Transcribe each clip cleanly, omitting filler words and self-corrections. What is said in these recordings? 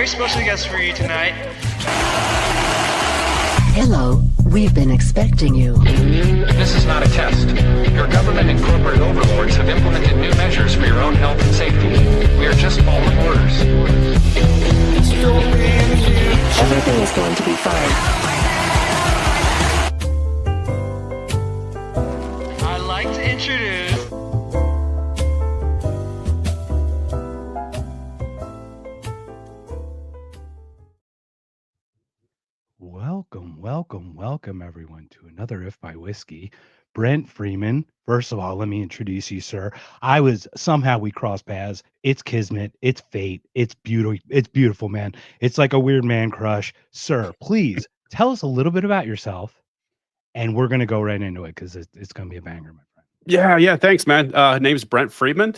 very special guest for you tonight. Hello, we've been expecting you. This is not a test. Your government and corporate overlords have implemented new measures for your own health and safety. We are just following orders. Everything is going to be fine. I'd like to introduce Welcome everyone to another If by Whiskey. Brent Freeman. First of all, let me introduce you, sir. Somehow we crossed paths. It's kismet. It's fate. It's beautiful, man. It's like a weird man crush. Sir, please tell us a little bit about yourself, and we're gonna go right into it because it's gonna be a banger, my friend. Yeah. Thanks, man. Name's Brent Freeman.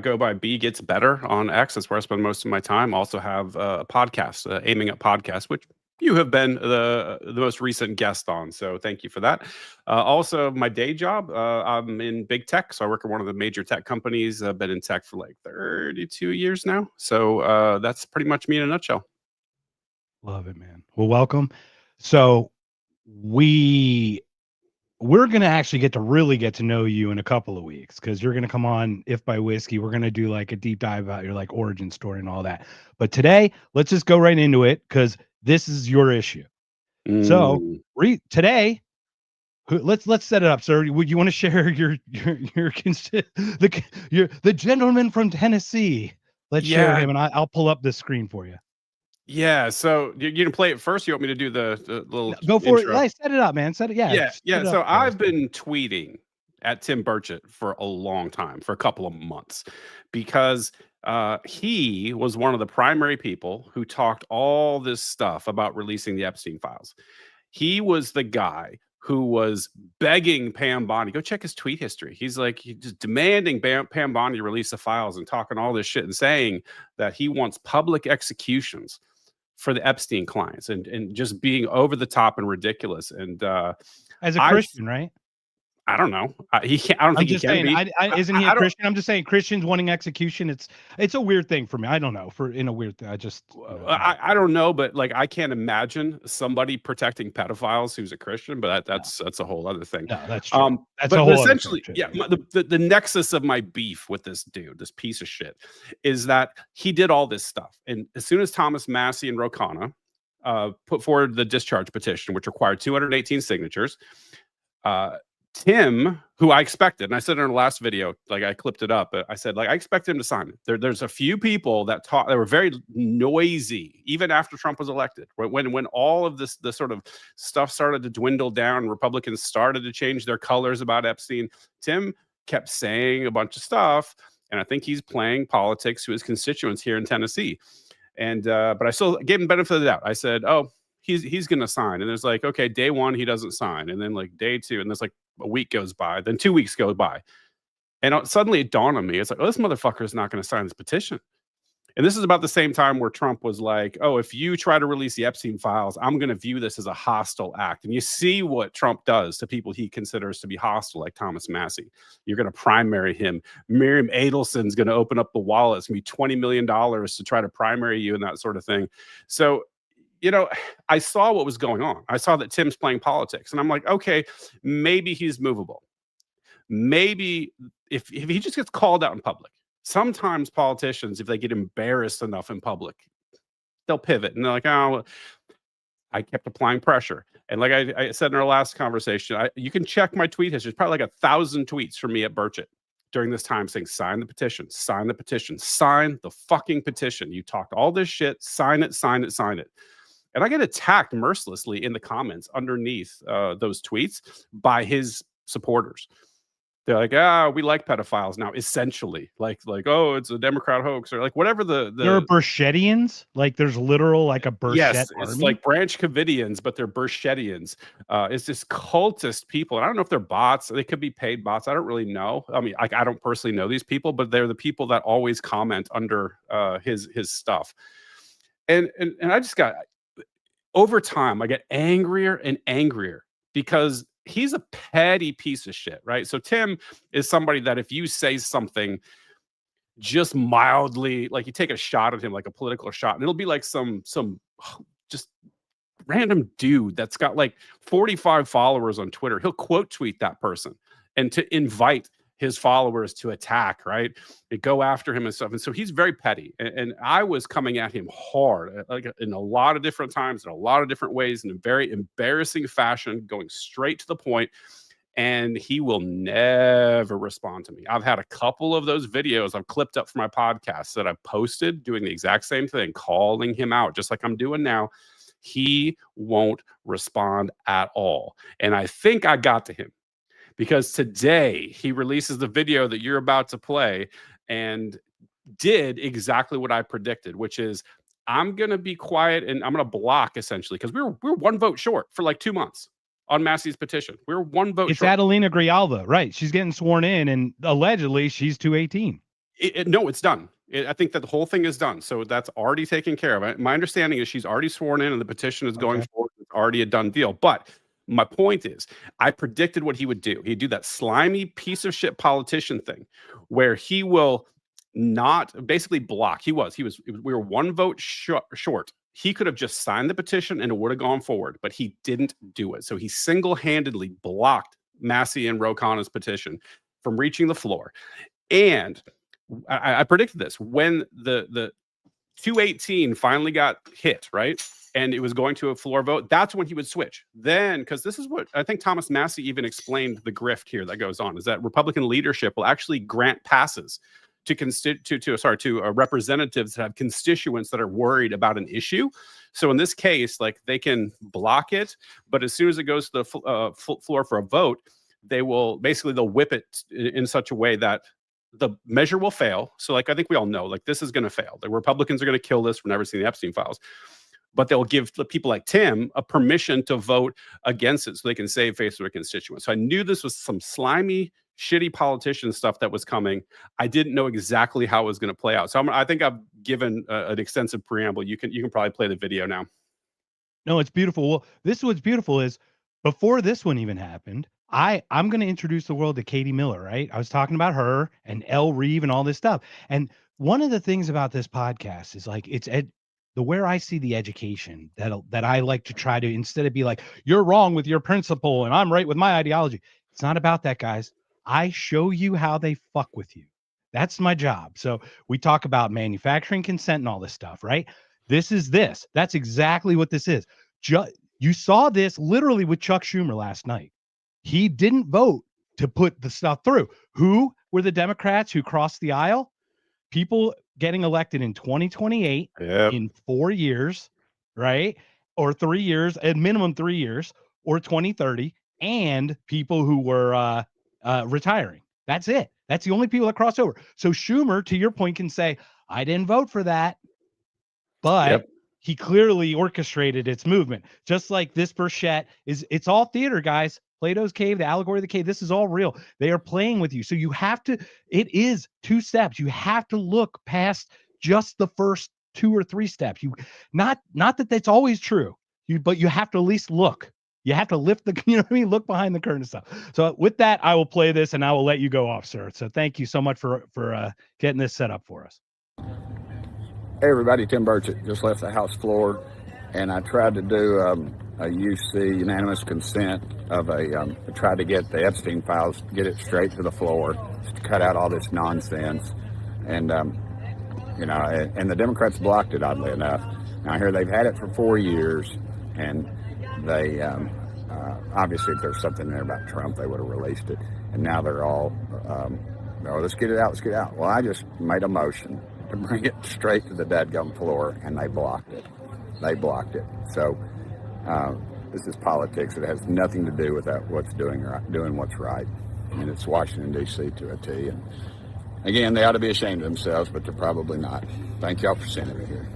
Go by B Gets Better on X. That's where I spend most of my time. Also have a podcast, Aiming at Podcast, which you have been the most recent guest on. So thank you for that. Also, my day job, I'm in big tech. So I work at one of the major tech companies. I've been in tech for like 32 years now. So that's pretty much me in a nutshell. Love it, man. Well, welcome. So we're going to actually really get to know you in a couple of weeks because you're going to come on If by Whiskey. We're going to do like a deep dive about your like origin story and all that. But today, let's just go right into it because this is your issue. So today, let's set it up, sir. Would you want to share the gentleman from Tennessee? Let's share him, and I'll pull up the screen for you. Yeah, so you can play it first. You want me to do the little go for intro? it? Like, set it up, man. Set it. Yeah. So I've been tweeting at Tim Burchett for a long time, for a couple of months, because he was one of the primary people who talked all this stuff about releasing the Epstein files. He was the guy who was begging Pam Bondi. Go check his tweet history. He's just demanding Pam Bondi release the files and talking all this shit and saying that he wants public executions for the Epstein clients and just being over the top and ridiculous. And as a Christian, right? I don't know. He can't. I don't think he can be. Isn't he a Christian? I'm just saying Christians wanting execution. It's a weird thing for me. I don't know. In a weird thing, I don't know, but like I can't imagine somebody protecting pedophiles who's a Christian. But that's a whole other thing. No, that's true. That's a whole essentially, other thing. The nexus of my beef with this dude, this piece of shit, is that he did all this stuff, and as soon as Thomas Massie and Ro Khanna put forward the discharge petition, which required 218 signatures. Tim, who I expected, and I said in our last video, like I clipped it up, I said, like, I expect him to sign it. There's a few people that were very noisy, even after Trump was elected. When all of this sort of stuff started to dwindle down, Republicans started to change their colors about Epstein, Tim kept saying a bunch of stuff, and I think he's playing politics to his constituents here in Tennessee. And but I still gave him benefit of the doubt. I said, oh, he's going to sign. And there's like, okay, day one, he doesn't sign. And then like day two, and there's like a week goes by, then 2 weeks go by. And suddenly it dawned on me. It's like, oh, this motherfucker is not going to sign this petition. And this is about the same time where Trump was like, oh, if you try to release the Epstein files, I'm going to view this as a hostile act. And you see what Trump does to people he considers to be hostile, like Thomas Massie. You're going to primary him. Miriam Adelson's going to open up the wallet. It's going to be $20 million to try to primary you and that sort of thing. So, you know, I saw what was going on. I saw that Tim's playing politics. And I'm like, okay, maybe he's movable. Maybe if he just gets called out in public. Sometimes politicians, if they get embarrassed enough in public, they'll pivot. And they're like, oh, I kept applying pressure. And like I said in our last conversation, you can check my tweet history. There's probably like 1,000 tweets from me at Burchett during this time saying, sign the petition, sign the petition, sign the fucking petition. You talked all this shit, sign it, sign it, sign it. And I get attacked mercilessly in the comments underneath those tweets by his supporters. They're like, we like pedophiles now, essentially. Like, oh, it's a Democrat hoax, or like whatever the There are Burchettians? Like there's literal like a Burchett yes, army? It's like Branch Covidians, but they're Burchettians. It's just cultist people. And I don't know if they're bots. They could be paid bots. I don't really know. I mean, I don't personally know these people, but they're the people that always comment under his stuff. And I just got, over time, I get angrier and angrier because he's a petty piece of shit, right? So Tim is somebody that if you say something just mildly, like you take a shot at him, like a political shot, and it'll be like some just random dude that's got like 45 followers on Twitter. He'll quote tweet that person and to invite his followers to attack, right? They go after him and stuff. And so he's very petty. And I was coming at him hard, like in a lot of different times, in a lot of different ways, in a very embarrassing fashion, going straight to the point. And he will never respond to me. I've had a couple of those videos I've clipped up for my podcast that I've posted doing the exact same thing, calling him out, just like I'm doing now. He won't respond at all. And I think I got to him because today he releases the video that you're about to play and did exactly what I predicted, which is I'm going to be quiet and I'm going to block essentially because we were one vote short for like 2 months on Massey's petition. We were one vote short. It's Adelina Grijalva, right? She's getting sworn in and allegedly she's 218. No, it's done. I think that the whole thing is done. So that's already taken care of. My understanding is she's already sworn in and the petition is going forward. It's already a done deal. But my point is, I predicted what he would do. He'd do that slimy piece of shit politician thing where he will not basically block. We were one vote short. He could have just signed the petition and it would have gone forward, but he didn't do it. So he single-handedly blocked Massey and Ro Khanna's petition from reaching the floor. And I predicted this when the 218 finally got hit, right? And it was going to a floor vote. That's when he would switch. Then, because this is what I think Thomas Massey even explained the grift here that goes on, is that Republican leadership will actually grant passes to representatives that have constituents that are worried about an issue. So in this case, like they can block it, but as soon as it goes to the floor for a vote, they'll whip it in such a way that the measure will fail. So like, I think we all know, like this is going to fail. The Republicans are going to kill this. We're never seeing the Epstein files, but they'll give the people like Tim a permission to vote against it so they can save face to their constituents. So I knew this was some slimy, shitty politician stuff that was coming. I didn't know exactly how it was going to play out. So I think I've given an extensive preamble. You can probably play the video now. No, it's beautiful. Well, what's beautiful is before this one even happened, I'm going to introduce the world to Katie Miller, right? I was talking about her and Elle Reeve and all this stuff. And one of the things about this podcast is like, where I see the education that I like to try to, instead of be like, you're wrong with your principle and I'm right with my ideology. It's not about that, guys. I show you how they fuck with you. That's my job. So we talk about manufacturing consent and all this stuff, right? This is this. That's exactly what this is. You saw this literally with Chuck Schumer last night. He didn't vote to put the stuff through. Who were the Democrats who crossed the aisle? People getting elected in 2028 in 4 years, right? Or 3 years, at minimum 3 years, or 2030, and people who were retiring. That's it. That's the only people that cross over. So Schumer, to your point, can say, I didn't vote for that, but he clearly orchestrated its movement. Just like this Burchett it's all theater, guys. Plato's Cave, the allegory of the cave, this is all real. They are playing with you. So you have to, it is 2 steps. You have to look past just the first 2 or 3 steps. Not that that's always true, but you have to at least look. You have to lift look behind the curtain and stuff. So with that, I will play this and I will let you go off, sir. So thank you so much for getting this set up for us. Hey everybody, Tim Burchett just left the House floor, and I tried to do a UC unanimous consent of tried to get the Epstein files, get it straight to the floor, to cut out all this nonsense, and and the Democrats blocked it, oddly enough. Now here they've had it for 4 years, and they obviously if there's something there about Trump, they would have released it, and now they're all, let's get it out. Well, I just made a motion to bring it straight to the dadgum floor, and they blocked it. So this is politics. It has nothing to do with what's doing what's right, and it's Washington D.C. to a T. And again, they ought to be ashamed of themselves, but they're probably not. Thank y'all for sending me here.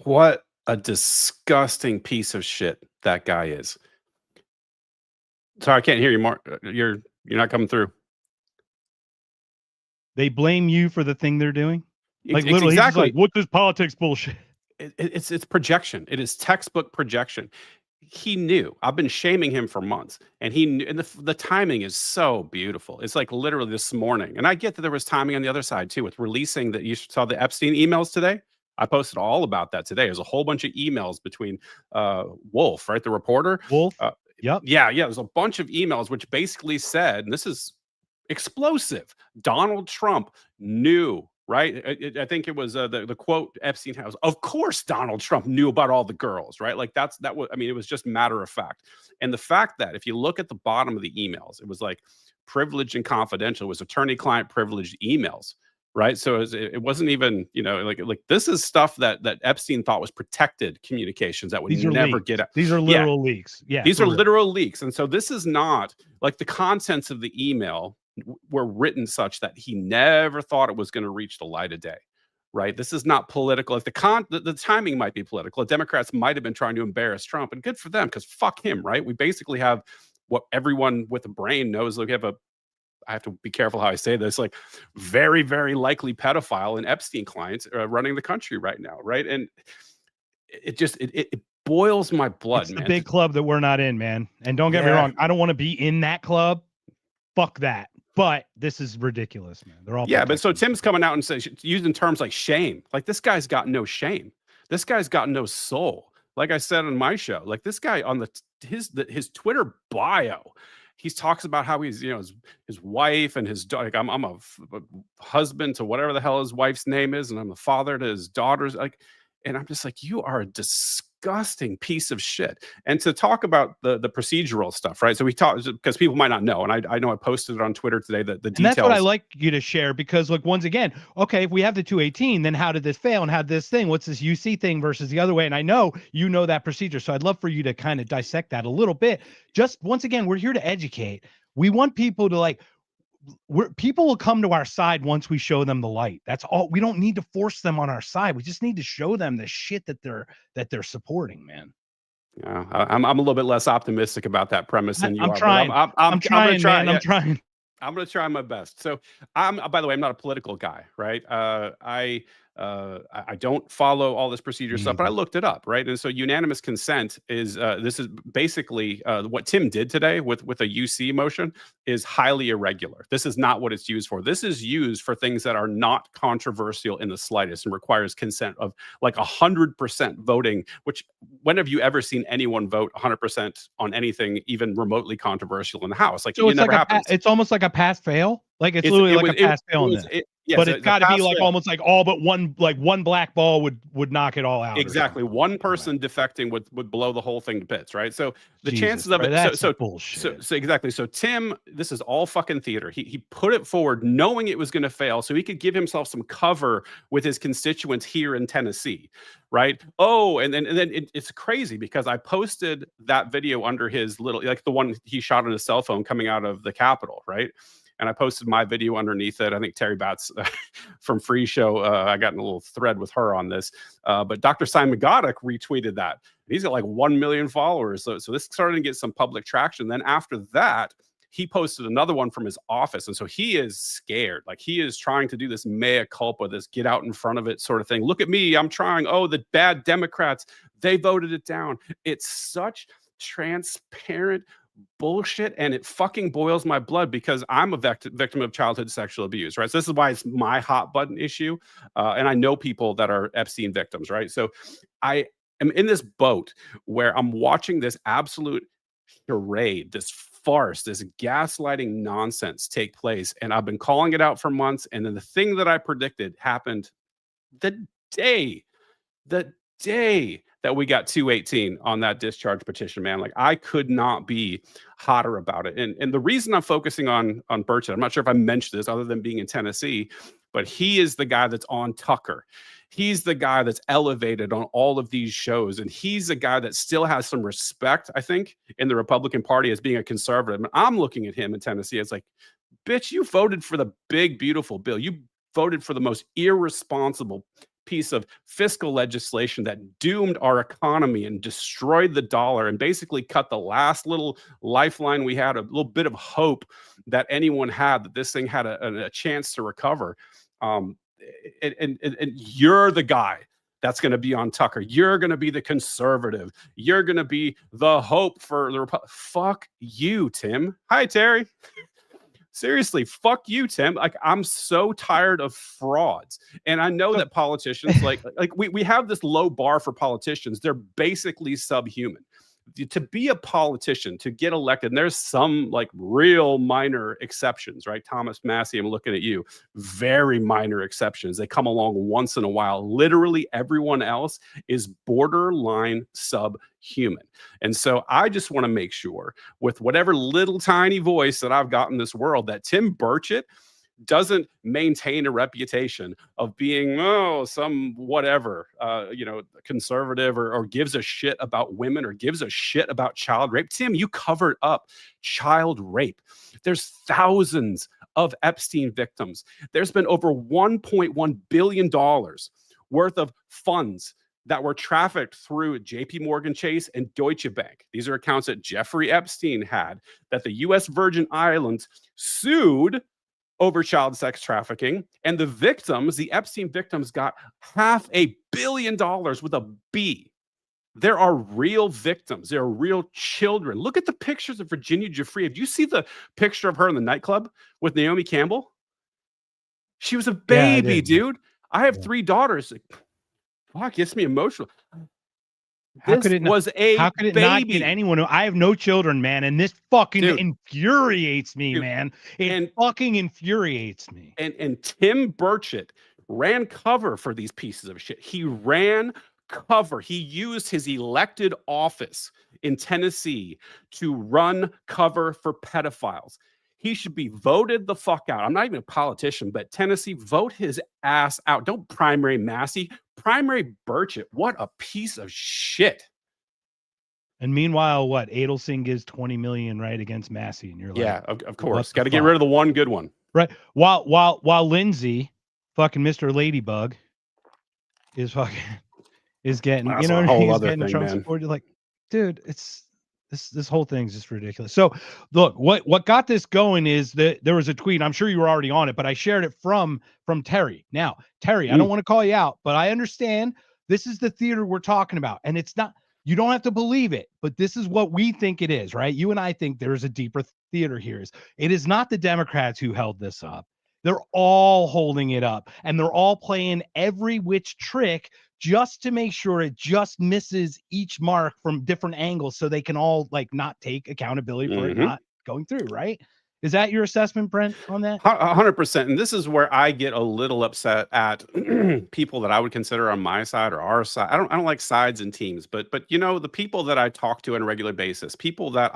What a disgusting piece of shit that guy is. Sorry, I can't hear you, Mark. You're not coming through. They blame you for the thing they're doing. Like literally, exactly. like, what this politics bullshit? It's projection. It is textbook projection. he knew. I've been shaming him for months, and he knew, and the timing is so beautiful. It's like literally this morning, and I get that there was timing on the other side too with releasing that. You saw the Epstein emails today. I posted all about that today. There's a whole bunch of emails between Wolf, right, the reporter. Wolf. Yep. Yeah. There's a bunch of emails which basically said, and this is explosive. Donald Trump knew, right? I think it was the quote Epstein has. Of course, Donald Trump knew about all the girls, right? Like that was. I mean, it was just matter of fact. And the fact that if you look at the bottom of the emails, it was like privileged and confidential. It was attorney-client privileged emails, right? So it wasn't even, like this is stuff that Epstein thought was protected communications that would never leaks. get out. These are literal leaks. Yeah, these are literal leaks. And so this is not like the contents of the email were written such that he never thought it was going to reach the light of day, right? This is not political. If the timing might be political, the Democrats might have been trying to embarrass Trump, and good for them, because fuck him, right? We basically have what everyone with a brain knows. Like, I have to be careful how I say this, like very, very likely pedophile and Epstein clients running the country right now, right? And it boils my blood, it's man. The big club that we're not in, man. And don't get me wrong, I don't want to be in that club. Fuck that. But this is ridiculous, man. They're all but so Tim's coming out and says, using terms like shame. Like, this guy's got no shame. This guy's got no soul. Like I said on my show, like this guy on his Twitter bio, he talks about how he's, his wife and his daughter. Like, I'm a husband to whatever the hell his wife's name is, and I'm a father to his daughters. Like, and I'm just like, you are a disgusting piece of shit. And to talk about the procedural stuff, right? So we talked, because people might not know, and I know I posted it on Twitter today, the details. And that's what I like you to share, because like, once again, okay, if we have the 218, then how did this fail, and how did this thing, what's this UC thing versus the other way? And I know you know that procedure, so I'd love for you to kind of dissect that a little bit. Just once again, we're here to educate. We want people to people will come to our side once we show them the light. That's all. We don't need to force them on our side. We just need to show them the shit that they're supporting, man. Yeah, I'm a little bit less optimistic about that premise than you are. Trying. I'm trying, man. I'm trying. I'm going to try my best. So by the way, I'm not a political guy, right? I don't follow all this procedure stuff, but I looked it up, right? And so unanimous consent is this is basically what Tim did today with a UC motion is highly irregular. This is not what it's used for. This is used for things that are not controversial in the slightest and requires consent of like 100% voting. Which, when have you ever seen anyone vote 100% on anything even remotely controversial in the House? Like, so it never happens. It's almost like a pass fail. Like, it's literally like a pass fail. But it's got to be like almost like all but one, like one black ball would knock it all out. Exactly. One person defecting would blow the whole thing to bits, right? So the chances of it. That's bullshit. So exactly. So Tim, this is all fucking theater. He put it forward knowing it was going to fail, so he could give himself some cover with his constituents here in Tennessee, right? Oh, and then it's crazy because I posted that video under his little, like the one he shot on his cell phone coming out of the Capitol, right? And I posted my video underneath it. I think Terry Batts from Free Show, I got in a little thread with her on this. But Dr. Simon Goddick retweeted that. He's got like 1 million followers. So this started to get some public traction. Then after that, he posted another one from his office. And so he is scared. Like, he is trying to do this mea culpa, this get out in front of it sort of thing. Look at me. I'm trying. Oh, the bad Democrats, they voted it down. It's such transparent bullshit, and it fucking boils my blood because I'm a victim of childhood sexual abuse, right? So this is why it's my hot button issue, and I know people that are Epstein victims, right? So I am in this boat where I'm watching this absolute charade, this farce, this gaslighting nonsense take place, and I've been calling it out for months, and then the thing that I predicted happened the day that we got 218 on that discharge petition, man. Like, I could not be hotter about it. And the reason I'm focusing on Burchett, I'm not sure if I mentioned this other than being in Tennessee, but he is the guy that's on Tucker. He's the guy that's elevated on all of these shows. And he's the guy that still has some respect, I think, in the Republican Party as being a conservative. And I'm looking at him in Tennessee. It's like, bitch, you voted for the big, beautiful bill. You voted for the most irresponsible piece of fiscal legislation that doomed our economy and destroyed the dollar and basically cut the last little lifeline we had, a little bit of hope that anyone had that this thing had a chance to recover. And you're the guy that's going to be on Tucker. You're going to be the conservative. You're going to be the hope for the Republic. Fuck you, Tim. Hi, Terry. Seriously, fuck you, Tim. Like, I'm so tired of frauds. And I know that politicians, like we have this low bar for politicians. They're basically subhuman. To be a politician, to get elected, and there's some like real minor exceptions, right? Thomas Massey, I'm looking at you. Very minor exceptions. They come along once in a while. Literally everyone else is borderline subhuman. And so I just want to make sure, with whatever little tiny voice that I've got in this world, that Tim Burchett doesn't maintain a reputation of being some whatever conservative or gives a shit about women or gives a shit about child rape. Tim, you covered up child rape. There's thousands of Epstein victims. There's been over $1.1 billion worth of funds that were trafficked through JP Morgan Chase and Deutsche Bank. These are accounts that Jeffrey Epstein had, that the U.S. Virgin Islands sued over child sex trafficking. And the victims, the Epstein victims, got $500 million with a B. There are real victims. There are real children. Look at the pictures of Virginia Giuffre. Do you see the picture of her in the nightclub with Naomi Campbell? She was a baby, dude. I have 3 daughters. Fuck, gets me emotional. How could it not get anyone? I have no children, man, and this fucking infuriates me, man. It fucking infuriates me. And Tim Burchett ran cover for these pieces of shit. He ran cover. He used his elected office in Tennessee to run cover for pedophiles. He should be voted the fuck out. I'm not even a politician, but Tennessee, vote his ass out. Don't primary Massey, primary Burchett. What a piece of shit. And meanwhile, what? Adelson gives $20 million right against Massey, and you're like, yeah, of course, got to get rid of the one good one, right? While Lindsay, fucking Mr. Ladybug, is getting, that's you know, he's getting thing, Trump man. support. You're like, dude, it's. This whole thing's just ridiculous. So look, what got this going is that there was a tweet. I'm sure you were already on it, but I shared it from Terry. Now, Terry, I don't want to call you out, but I understand this is the theater we're talking about. And it's not, you don't have to believe it, but this is what we think it is, right? You and I think there is a deeper theater here. It is not the Democrats who held this up. They're all holding it up, and they're all playing every which trick just to make sure it just misses each mark from different angles, so they can all like not take accountability for it not going through. Right? Is that your assessment, Brent, on that? 100%. And this is where I get a little upset at people that I would consider on my side or our side. I don't like sides and teams, but you know, the people that I talk to on a regular basis, people that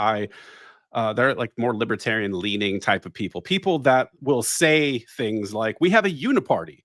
they're like more libertarian leaning type of people that will say things like, we have a uniparty.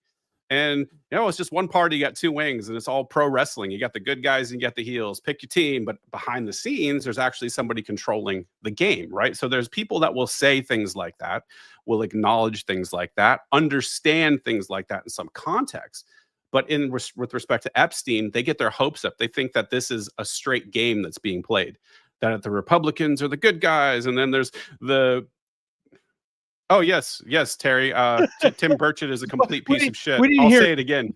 And, you know, it's just one party, you got 2 wings, and it's all pro wrestling. You got the good guys and you got the heels. Pick your team. But behind the scenes, there's actually somebody controlling the game, right? So there's people that will say things like that, will acknowledge things like that, understand things like that in some context. But with respect to Epstein, they get their hopes up. They think that this is a straight game that's being played, that the Republicans are the good guys, and then there's the... Oh, yes, Terry. Tim Burchett is a complete piece of shit. I'll say it again.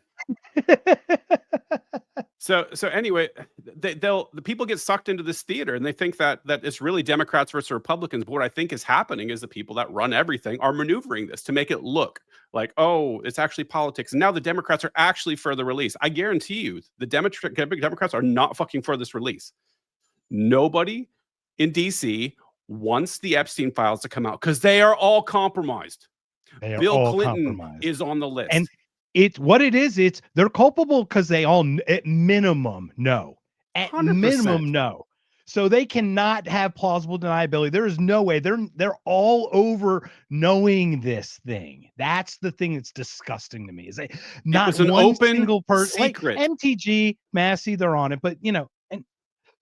So anyway, the people get sucked into this theater, and they think that it's really Democrats versus Republicans. But what I think is happening is the people that run everything are maneuvering this to make it look like, oh, it's actually politics. And now the Democrats are actually for the release. I guarantee you, the Democrats are not fucking for this release. Nobody in DC wants the Epstein files to come out because they are all compromised. Bill Clinton is on the list. And it's what it is. They're culpable because they all at minimum know. At 100%. Minimum know. So they cannot have plausible deniability. There is no way. They're all over knowing this thing. That's the thing that's disgusting to me. Is that not it's an one open single person secret. Like MTG, Massey, they're on it, but you know.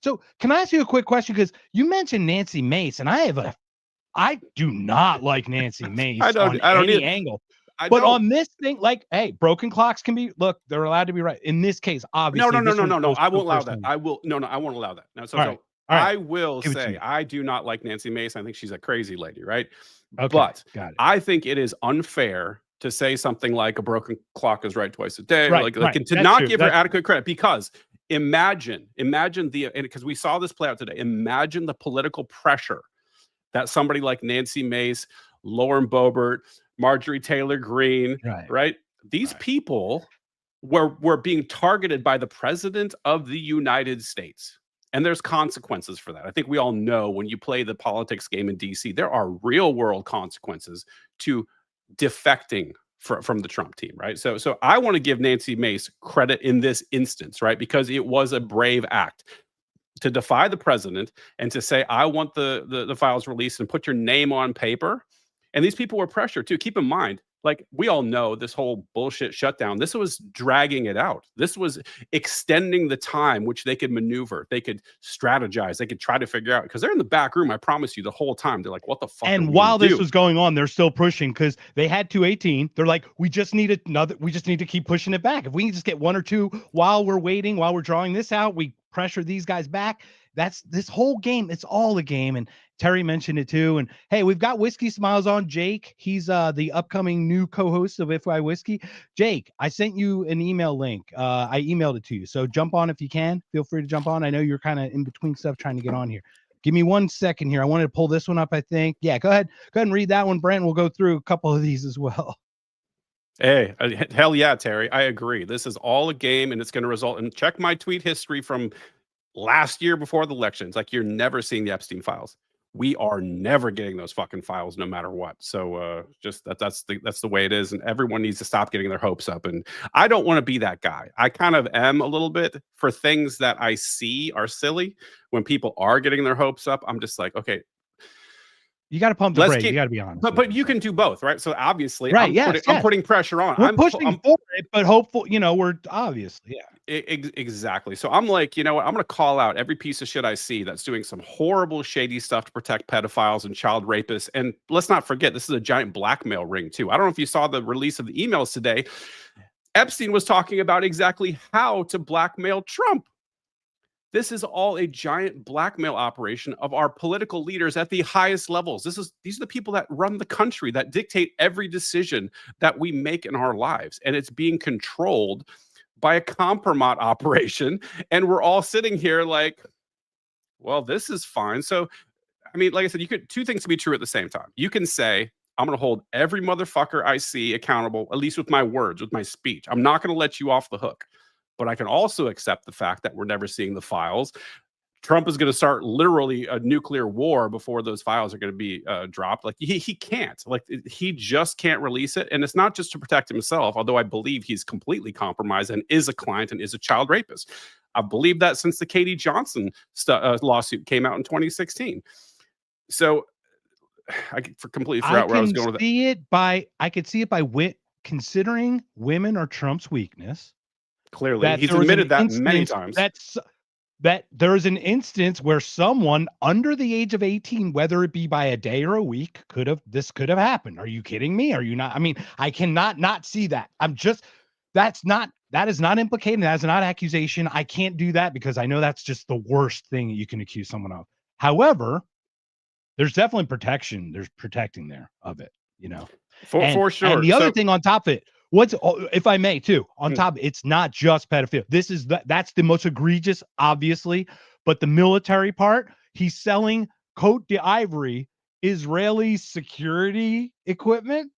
So can I ask you a quick question? Because you mentioned Nancy Mace, and I do not like Nancy Mace on any angle. But on this thing, like, hey, broken clocks can be, look, they're allowed to be right. In this case, obviously. No. I won't allow that. I won't allow that. No, so I will say I do not like Nancy Mace. I think she's a crazy lady, right? Okay, but got it. I think it is unfair to say something like a broken clock is right twice a day, Right, like right. to That's not true. give her That's- adequate credit, because imagine the, and because we saw this play out today, imagine the political pressure that somebody like Nancy Mace, Lauren Boebert, Marjorie Taylor Greene, right? These people were being targeted by the president of the United States. And there's consequences for that. I think we all know when you play the politics game in DC, there are real world consequences to defecting from the Trump team, right? So I want to give Nancy Mace credit in this instance, right? Because it was a brave act to defy the president and to say, I want the files released, and put your name on paper. And these people were pressured too. Keep in mind, like, we all know this whole bullshit shutdown, this was dragging it out. This was extending the time which they could maneuver. They could strategize. They could try to figure out, because they're in the back room, I promise you, the whole time. They're like, what the fuck? And while this was going on, they're still pushing, because they had 218. They're like, we just need to keep pushing it back. If we can just get one or two while we're waiting, while we're drawing this out, we pressure these guys back. That's this whole game. It's all a game. And Terry mentioned it too. And hey, we've got Whiskey Smiles on. Jake, he's the upcoming new co-host of FY Whiskey. Jake, I sent you an email link. I emailed it to you. So jump on if you can. Feel free to jump on. I know you're kind of in between stuff trying to get on here. Give me 1 second here. I wanted to pull this one up, I think. Yeah, go ahead. Go ahead and read that one, Brent. We'll go through a couple of these as well. Hey, hell yeah, Terry. I agree. This is all a game, and it's going to result in, check my tweet history from last year before the elections. Like, you're never seeing the Epstein files. We are never getting those fucking files, no matter what. So just that's the way it is, and everyone needs to stop getting their hopes up. And I don't want to be that guy. I kind of am a little bit, for things that I see are silly. When people are getting their hopes up, I'm just like, okay, you got to pump the brakes. You got to be honest. But you can do both, right? So obviously, right? I'm putting pressure on. I'm pushing for it, but hopeful. We're obviously, yeah. Exactly. So I'm like, you know what? I'm going to call out every piece of shit I see that's doing some horrible, shady stuff to protect pedophiles and child rapists. And let's not forget, this is a giant blackmail ring too. I don't know if you saw the release of the emails today. Epstein was talking about exactly how to blackmail Trump. This is all a giant blackmail operation of our political leaders at the highest levels. These are the people that run the country, that dictate every decision that we make in our lives. And it's being controlled by a compromise operation. And we're all sitting here like, well, this is fine. So, I mean, like I said, two things can be true at the same time. You can say, I'm going to hold every motherfucker I see accountable, at least with my words, with my speech. I'm not going to let you off the hook. But I can also accept the fact that we're never seeing the files. Trump is going to start literally a nuclear war before those files are going to be dropped. Like, he can't. Like, he just can't release it. And it's not just to protect himself, although I believe he's completely compromised and is a client and is a child rapist. I've believed that since the Katie Johnson lawsuit came out in 2016. So I completely forgot where I was going with that. I could see it by considering women are Trump's weakness. Clearly, he's admitted that many times. That there is an instance where someone under the age of 18, whether it be by a day or a week, this could have happened. Are you kidding me? Are you not? I mean, I cannot not see that. That is not implicated. That is not accusation. I can't do that because I know that's just the worst thing that you can accuse someone of. However, there's definitely protection. There's protecting there of it, For sure. And the other thing on top of it, if I may too, on top, it's not just pedophilia. That's the most egregious, obviously, but the military part, he's selling Côte d'Ivoire Israeli security equipment.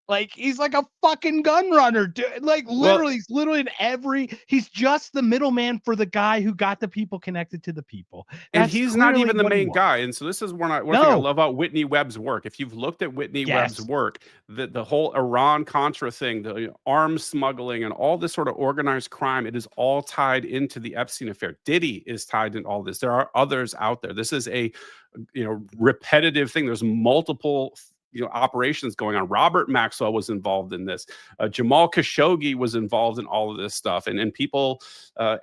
Like, he's like a fucking gun runner, dude. Like, literally, he's just the middleman for the guy who got the people connected to the people. And he's not even the main guy. And so this is one thing I love about Whitney Webb's work. If you've looked at Whitney Webb's work, the whole Iran-Contra thing, the arms smuggling and all this sort of organized crime, it is all tied into the Epstein affair. Diddy is tied in all this. There are others out there. This is a repetitive thing. There's multiple operations going on. Robert Maxwell was involved in this. Jamal Khashoggi was involved in all of this stuff. And people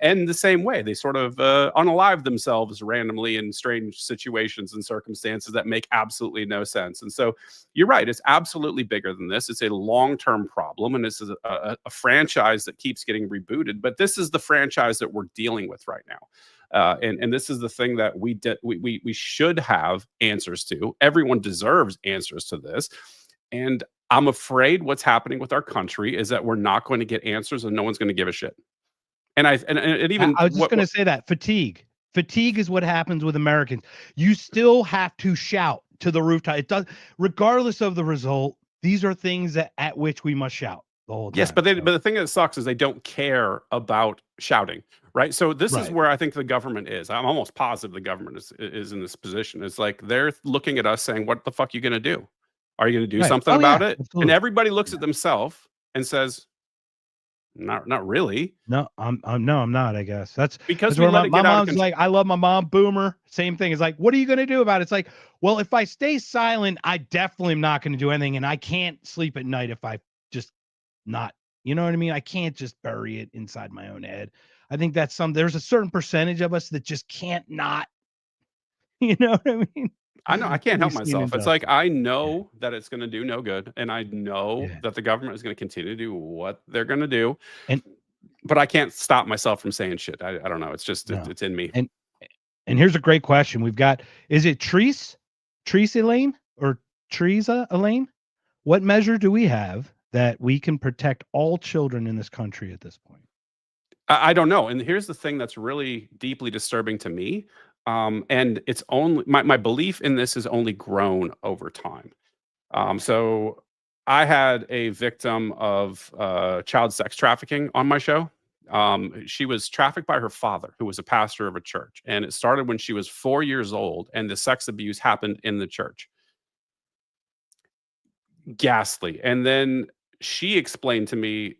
end the same way. They sort of unalive themselves randomly in strange situations and circumstances that make absolutely no sense. And so you're right. It's absolutely bigger than this. It's a long-term problem. And this is a franchise that keeps getting rebooted. But this is the franchise that we're dealing with right now. And this is the thing that we should have answers to. Everyone deserves answers to this. And I'm afraid what's happening with our country is that we're not going to get answers and no one's going to give a shit. And even I was just going to say that fatigue is what happens with Americans. You still have to shout to the rooftop. It does, regardless of the result. These are things at which we must shout the whole time. Yes, but the thing that sucks is they don't care about shouting, right? So this is where I think the government is. I'm almost positive the government is in this position. It's like they're looking at us saying, "What the fuck are you going to do? Are you going to do something about it?" Absolutely. And everybody looks at themselves and says, "Not really." No, I'm not. I guess that's because where my mom's like, I love my mom. Boomer. Same thing. It's like, what are you going to do about it? It's like, well, if I stay silent, I definitely am not going to do anything, and I can't sleep at night if I just not. You know what I mean? I can't just bury it inside my own head. I think that's there's a certain percentage of us that just can't not. You know what I mean? I know I can't help myself. It's like I know that it's going to do no good, and I know that the government is going to continue to do what they're going to do, but I can't stop myself from saying shit. I don't know. It's just it's in me. And here's a great question. We've got: is it Treese Elaine or Teresa Elaine? What measure do we have that we can protect all children in this country at this point? I don't know. And here's the thing that's really deeply disturbing to me. And it's only my belief in this has only grown over time. So I had a victim of child sex trafficking on my show. She was trafficked by her father, who was a pastor of a church. And it started when she was 4 years old, and the sex abuse happened in the church. Ghastly. And then she explained to me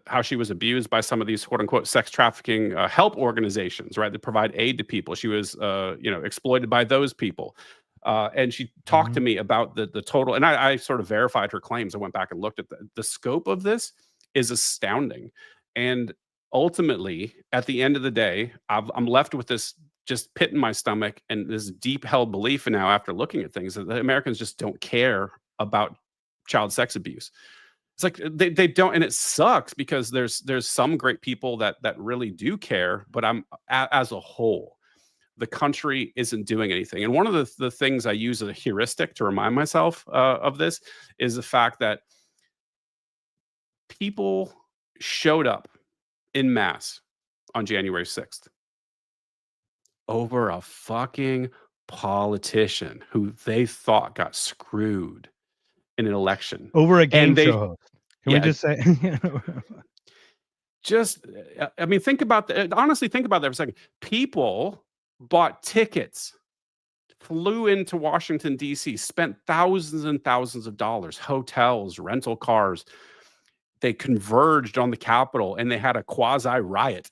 how she was abused by some of these quote unquote sex trafficking help organizations, right? That provide aid to people. She was, exploited by those people. And she talked to me about the total, and I sort of verified her claims. I went back and looked at the scope of this is astounding. And ultimately, at the end of the day, I'm left with this just pit in my stomach and this deep held belief now after looking at things that the Americans just don't care about child sex abuse. It's like they don't, and it sucks because there's some great people that really do care, but as a whole, the country isn't doing anything. And one of the things I use as a heuristic to remind myself of this is the fact that people showed up en masse on January 6th over a fucking politician who they thought got screwed in an election. Over a game show host. Can we just say? Think about that. Honestly, think about that for a second. People bought tickets, flew into Washington, D.C., spent thousands and thousands of dollars, hotels, rental cars. They converged on the Capitol and they had a quasi riot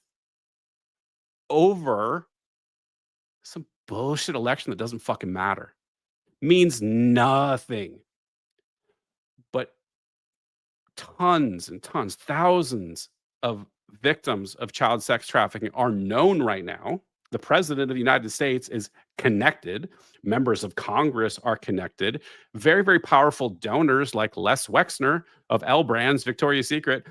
over some bullshit election that doesn't fucking matter. Means nothing. But tons and tons, thousands of victims of child sex trafficking are known right now. The president of the United States is connected. Members of Congress are connected. Very, very powerful donors like Les Wexner of L Brands, Victoria's Secret,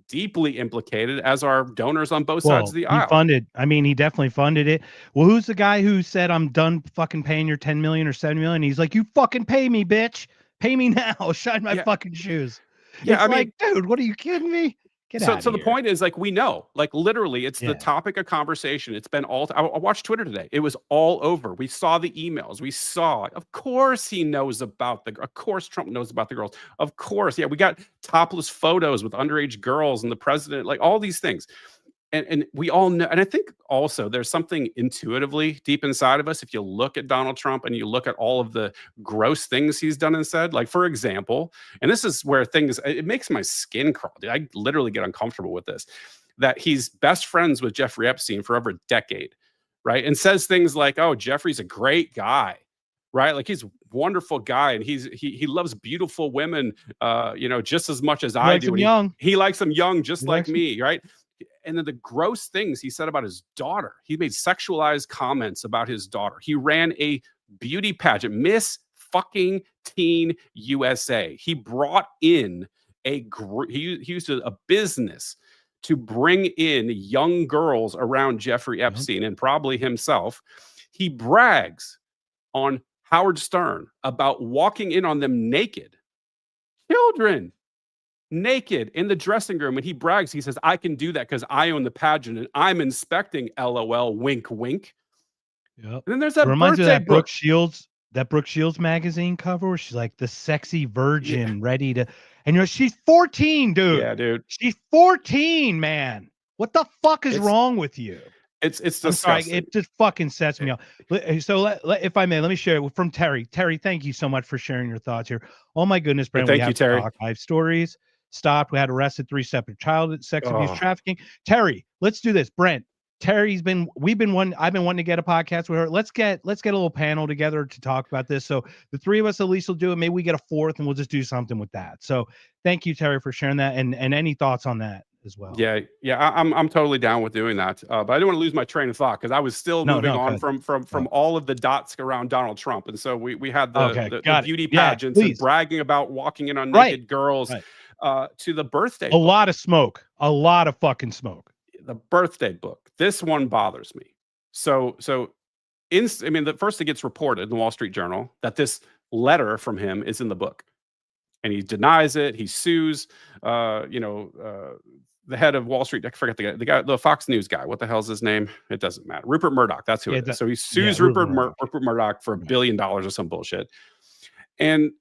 deeply implicated, as are donors on both sides of the aisle. He definitely funded it. Well, who's the guy who said, I'm done fucking paying your 10 million or 7 million? He's like, you fucking pay me, bitch. Pay me now. Shine my fucking shoes. Yeah, it's dude, what are you kidding me? So the point is, like, we know, like, literally, it's the topic of conversation. It's been I watched Twitter today. It was all over. We saw the emails. We saw, of course, he knows about of course, Trump knows about the girls. Of course. Yeah, we got topless photos with underage girls and the president, like all these things. And we all know, and I think also there's something intuitively deep inside of us. If you look at Donald Trump and you look at all of the gross things he's done and said, like, for example, and this is where it makes my skin crawl. Dude, I literally get uncomfortable with this, that he's best friends with Jeffrey Epstein for over a decade, right? And says things like, oh, Jeffrey's a great guy, right? Like, he's a wonderful guy and he loves beautiful women, just as much as I do. He likes them young, just like me, right? And then the gross things he said about his daughter. He made sexualized comments about his daughter. He ran a beauty pageant, Miss fucking Teen USA. He brought in he used a business to bring in young girls around Jeffrey Epstein and probably himself. He brags on Howard Stern about walking in on them naked, children naked in the dressing room, and he brags. He says, "I can do that because I own the pageant and I'm inspecting." LOL. Wink, wink. Yep. And then there's It that reminds me of birthday that book. Brooke Shields magazine cover where she's like the sexy virgin ready to, and she's 14, dude. Yeah, dude. She's 14, man. What the fuck is wrong with you? It's I'm sorry, disgusting. it just fucking sets me off. So if I may, let me share it from Terry. Terry, thank you so much for sharing your thoughts here. Oh my goodness, Brent, Thank we you, have to Terry. talk. 5 stories. Stopped. We had arrested 3 separate child sex abuse, Oh. trafficking. Terry, let's do this. Brent, I've been wanting to get a podcast with her. Let's get a little panel together to talk about this. So the 3 of us at least will do it. Maybe we get a 4th and we'll just do something with that. So thank you, Terry, for sharing that. And any thoughts on that as well? Yeah, I'm totally down with doing that. But I didn't want to lose my train of thought because I was still moving on from all of the dots around Donald Trump. And so we had the beauty pageants and bragging about walking in on naked girls to the birthday. A lot of smoke. A lot of fucking smoke. The birthday book. This one bothers me. The first it gets reported in the Wall Street Journal that this letter from him is in the book, and he denies it. He sues, the head of Wall Street. I forget the guy, the Fox News guy. What the hell's his name? It doesn't matter. Rupert Murdoch. That's who it is. So he sues Rupert Murdoch for $1 billion or some bullshit. And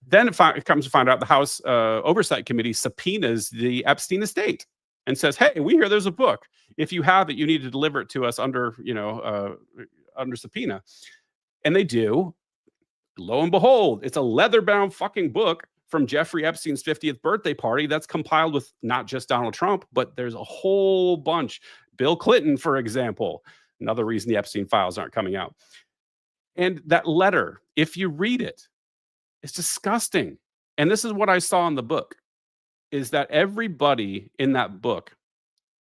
then it comes to find out the House Oversight Committee subpoenas the Epstein estate and says, "Hey, we hear there's a book. If you have it, you need to deliver it to us under subpoena." And they do. Lo and behold, it's a leather-bound fucking book from Jeffrey Epstein's 50th birthday party that's compiled with not just Donald Trump, but there's a whole bunch. Bill Clinton, for example, another reason the Epstein files aren't coming out. And that letter, if you read it, it's disgusting. And this is what I saw in the book, is that everybody in that book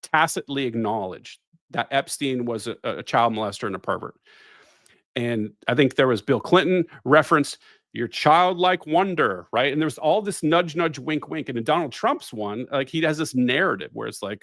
tacitly acknowledged that Epstein was a child molester and a pervert. And I think there was Bill Clinton referenced your childlike wonder, right? And there's all this nudge, nudge, wink, wink. And in Donald Trump's one, like he has this narrative where it's like,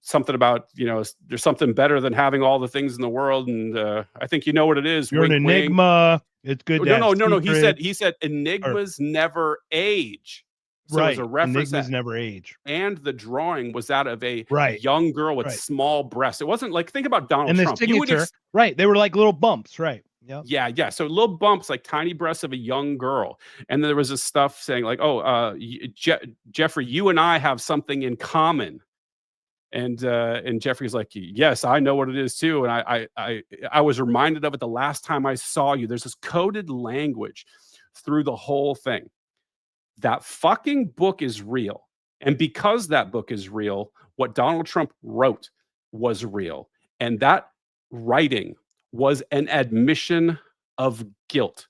something about, there's something better than having all the things in the world. And I think you know what it is. You're wink, an enigma. Wink. It's good. No. He said enigmas never age. So right. It was a reference Enigmas never age. And the drawing was that of a young girl with small breasts. It wasn't like, think about Donald Trump. And the signature, right. They were like little bumps, right. Yep. Yeah. So little bumps, like tiny breasts of a young girl. And then there was this stuff saying like, Jeffrey, you and I have something in common. And Jeffrey's like, yes, I know what it is too. And I was reminded of it the last time I saw you. There's this coded language through the whole thing. That fucking book is real. And because that book is real, what Donald Trump wrote was real. And that writing was an admission of guilt.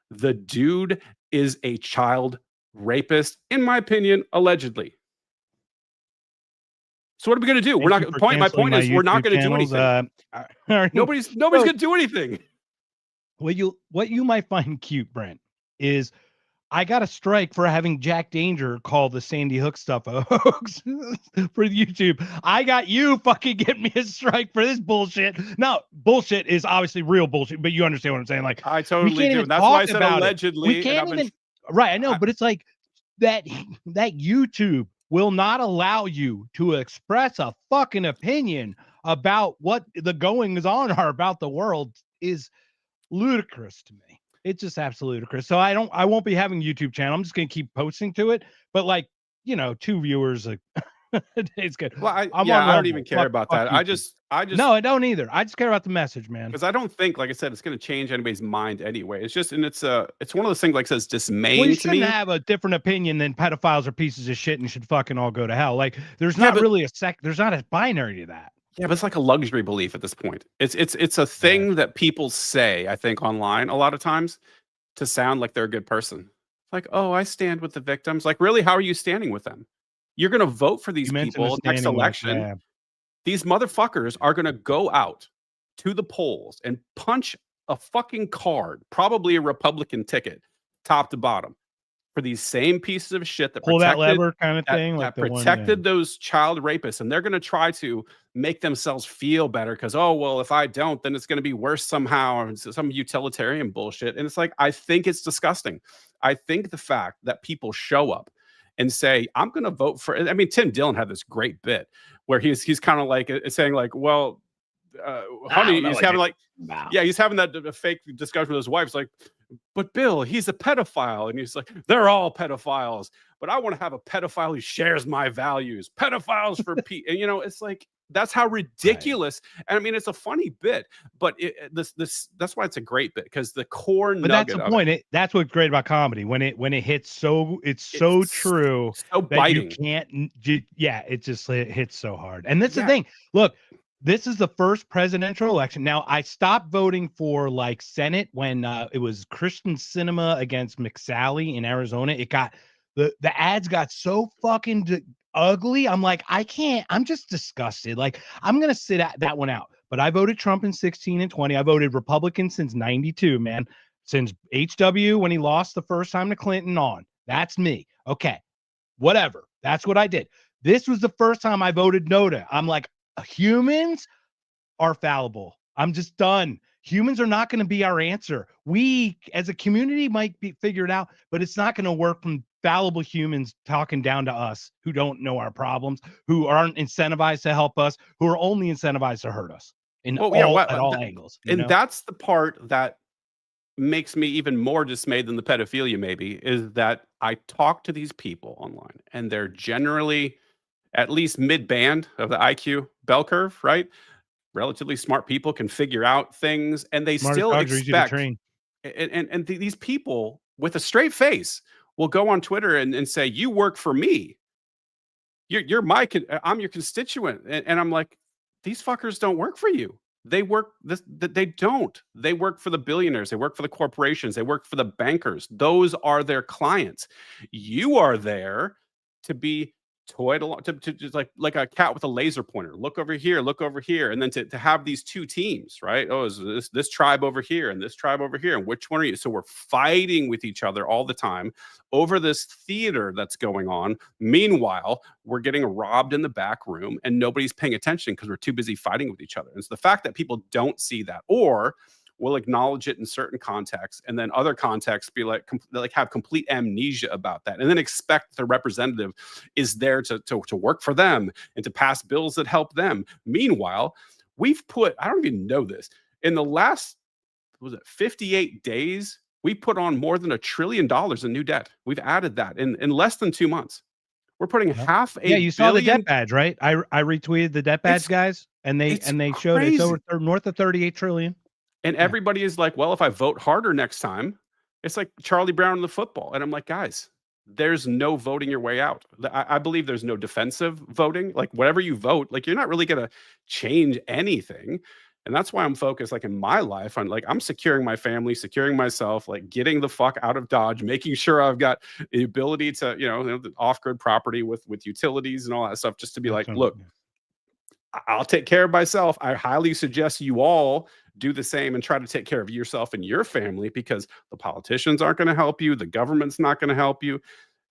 The dude is a child rapist, in my opinion, allegedly. So what are we going to do? My point is we're not going to do anything. Nobody's going to do anything. What you might find cute, Brent, is I got a strike for having Jack Danger call the Sandy Hook stuff a hoax for YouTube. I got you fucking get me a strike for this bullshit. Now, bullshit is obviously real bullshit, but you understand what I'm saying. Like, I totally do. That's why I said allegedly. We can't even. Right, I know, but it's like that YouTube will not allow you to express a fucking opinion about what the goings on are about the world is ludicrous to me. It's just absolutely ludicrous. So I won't be having a YouTube channel. I'm just going to keep posting to it. But 2 viewers, it's good. Well, I don't even care about that. I just no, I don't either. I just care about the message, man. Because I don't think, like I said, it's going to change anybody's mind anyway. It's just, and it's one of those things like says dismaying you to me. Shouldn't have a different opinion than pedophiles are pieces of shit and should fucking all go to hell. Like there's not really there's not a binary to that. Yeah, but it's like a luxury belief at this point. It's a thing that people say, I think, online a lot of times to sound like they're a good person. Like, oh, I stand with the victims. Like, really, how are you standing with them? You're going to vote for these people next election. These motherfuckers are going to go out to the polls and punch a fucking card, probably a Republican ticket, top to bottom, for these same pieces of shit that Pull that protected lever kind of thing, that like the one. protected those child rapists, and they're going to try to make themselves feel better because, oh well, if I don't, then it's going to be worse somehow, or some utilitarian bullshit. And it's like, I think it's disgusting. I think the fact that people show up and say, I'm going to vote for, I mean, Tim Dillon had this great bit where he's kind of like saying like, well, honey, he's having like, yeah, he's having that fake discussion with his wife. It's like, but Bill, he's a pedophile. And he's like, they're all pedophiles, but I want to have a pedophile who shares my values. Pedophiles for Pete. And, you know, it's like, that's how ridiculous. Right. And I mean, it's a funny bit, but that's why it's a great bit, because the core but nugget that's the point. That's what's great about comedy. When it hits so, it's so true so that biting. You can't, it just hits so hard. And that's the thing. Look, this is the first presidential election. Now, I stopped voting for like Senate when it was Christian Cinema against McSally in Arizona. It got the ads got so fucking ugly. I'm like, I can't. I'm just disgusted. Like, I'm gonna sit that one out. But I voted Trump in 16 and 20. I voted Republican since 92, man. Since HW when he lost the first time to Clinton on. That's me. Okay, whatever. That's what I did. This was the first time I voted no to. I'm like, humans are fallible. I'm just done. Humans are not going to be our answer. We as a community might be figured out, but it's not going to work from fallible humans talking down to us who don't know our problems, who aren't incentivized to help us, who are only incentivized to hurt us at all angles. And that's the part that makes me even more dismayed than the pedophilia maybe, is that I talk to these people online and they're generally at least mid-band of the IQ bell curve, right? Relatively smart people can figure out things, and they still expect. And these people with a straight face will go on Twitter and say, "You work for me. You're my. I'm your constituent," and I'm like, these fuckers don't work for you. They work they don't. They work for the billionaires. They work for the corporations. They work for the bankers. Those are their clients. You are there to be toyed along, to just like a cat with a laser pointer. Look over here, and then to have these two teams, right? Oh, is this tribe over here and this tribe over here, and which one are you? So we're fighting with each other all the time over this theater that's going on. Meanwhile, we're getting robbed in the back room, and nobody's paying attention because we're too busy fighting with each other. And it's the fact that people don't see that, or will acknowledge it in certain contexts, and then other contexts be like have complete amnesia about that, and then expect the representative is there to work for them and to pass bills that help them. Meanwhile, we've put, I don't even know this, in the last 58 days, we put on more than $1 trillion in new debt. We've added that in less than 2 months. We're putting half a you saw the debt badge, right? I retweeted the debt badge guys, and they showed it's over north of 38 trillion. And everybody is like, well, if I vote harder next time, it's like Charlie Brown in the football. And I'm like, guys, there's no voting your way out. I believe there's no defensive voting. Like whatever you vote, like you're not really going to change anything. And that's why I'm focused, like in my life, on like I'm securing my family, securing myself, like getting the fuck out of Dodge, making sure I've got the ability to, the off-grid property with utilities and all that stuff, just to be like, look, I'll take care of myself. I highly suggest you all do the same and try to take care of yourself and your family, because the politicians aren't going to help you. The government's not going to help you.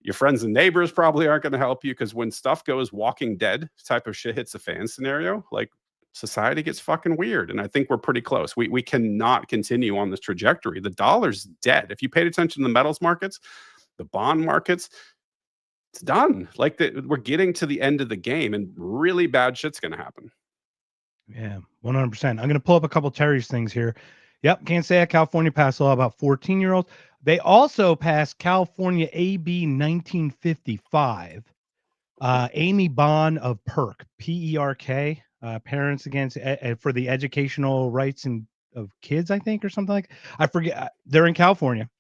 Your friends and neighbors probably aren't going to help you, because when stuff goes Walking Dead type of shit hits the fan scenario, like society gets fucking weird. And I think we're pretty close. We cannot continue on this trajectory. The dollar's dead. If you paid attention to the metals markets, the bond markets, it's done. Like we're getting to the end of the game, and really bad shit's going to happen. Yeah, 100%. I'm going to pull up a couple Terry's things here. Yep, can't say that. California passed a law about 14-year-olds. They also passed California AB 1955. Amy Bond of PERK, P-E-R-K, Parents Against for the Educational Rights of Kids, I think, or something like that. I forget. They're in California.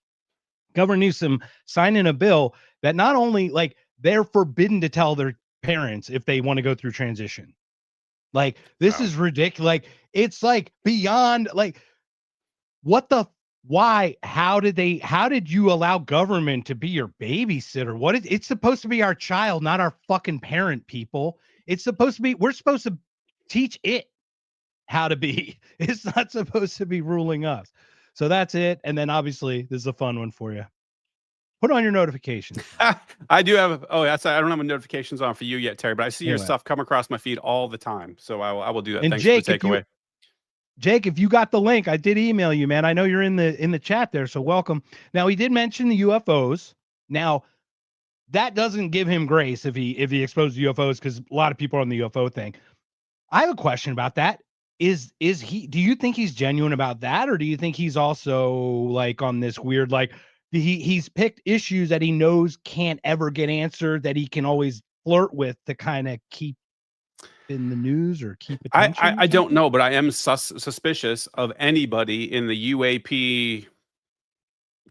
Governor Newsom signing a bill that not only like they're forbidden to tell their parents if they want to go through transition. Like this is ridiculous. Like it's like beyond like why? How did you allow government to be your babysitter? It's supposed to be our child, not our fucking parent, people. It's supposed to be, we're supposed to teach it how to be. It's not supposed to be ruling us. So that's it. And then obviously this is a fun one for you. Put on your notifications. I do have. Oh, I don't have my notifications on for you yet, Terry. But I see your Anyway. stuff come across my feed all the time, so I will do that. And Thanks Jake, for the takeaway. Jake, if you got the link, I did email you, man. I know you're in the chat there, so welcome. Now, he did mention the UFOs. Now, that doesn't give him grace if he exposed UFOs, because a lot of people are on the UFO thing. I have a question about that. Is he? Do you think he's genuine about that, or do you think he's also like on this weird, like he's picked issues that he knows can't ever get answered, that he can always flirt with to kind of keep in the news or keep attention? I don't know, but I am suspicious of anybody in the UAP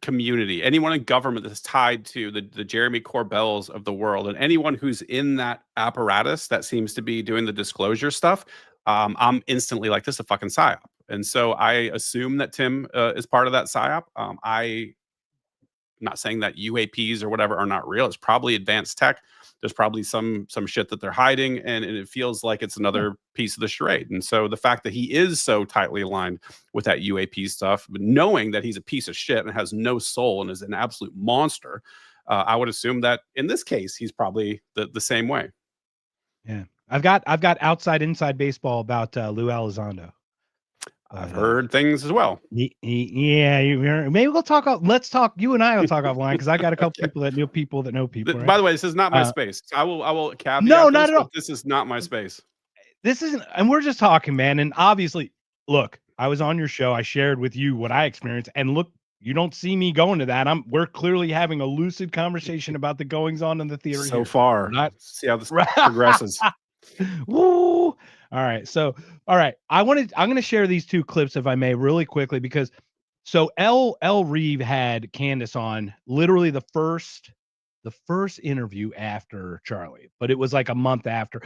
community, anyone in government that's tied to the Jeremy Corbells of the world, and anyone who's in that apparatus that seems to be doing the disclosure stuff. I'm instantly like, this is a fucking psyop. And so I assume that Tim is part of that psyop. I'm not saying that UAPs or whatever are not real. It's probably advanced tech. There's probably some shit that they're hiding, and it feels like it's another piece of the charade. And so the fact that he is so tightly aligned with that UAP stuff, but knowing that he's a piece of shit and has no soul and is an absolute monster, I would assume that in this case he's probably the same way. Yeah, I've got inside baseball about Lou Elizondo. I've heard things as well. Yeah, maybe we'll talk. Let's talk. You and I will talk offline, because I got a couple people that know people that know people. Right? By the way, this is not my space. I will caveat. No, not at all. This is not my space. This isn't, and we're just talking, man. And obviously, look, I was on your show. I shared with you what I experienced, and look, you don't see me going to that. We're clearly having a lucid conversation about the goings on in the theater. So far, see how this progresses. Woo! All right. So, all right. I'm going to share these two clips, if I may, really quickly, because so L. Reeve had Candace on literally the first interview after Charlie, but it was like a month after.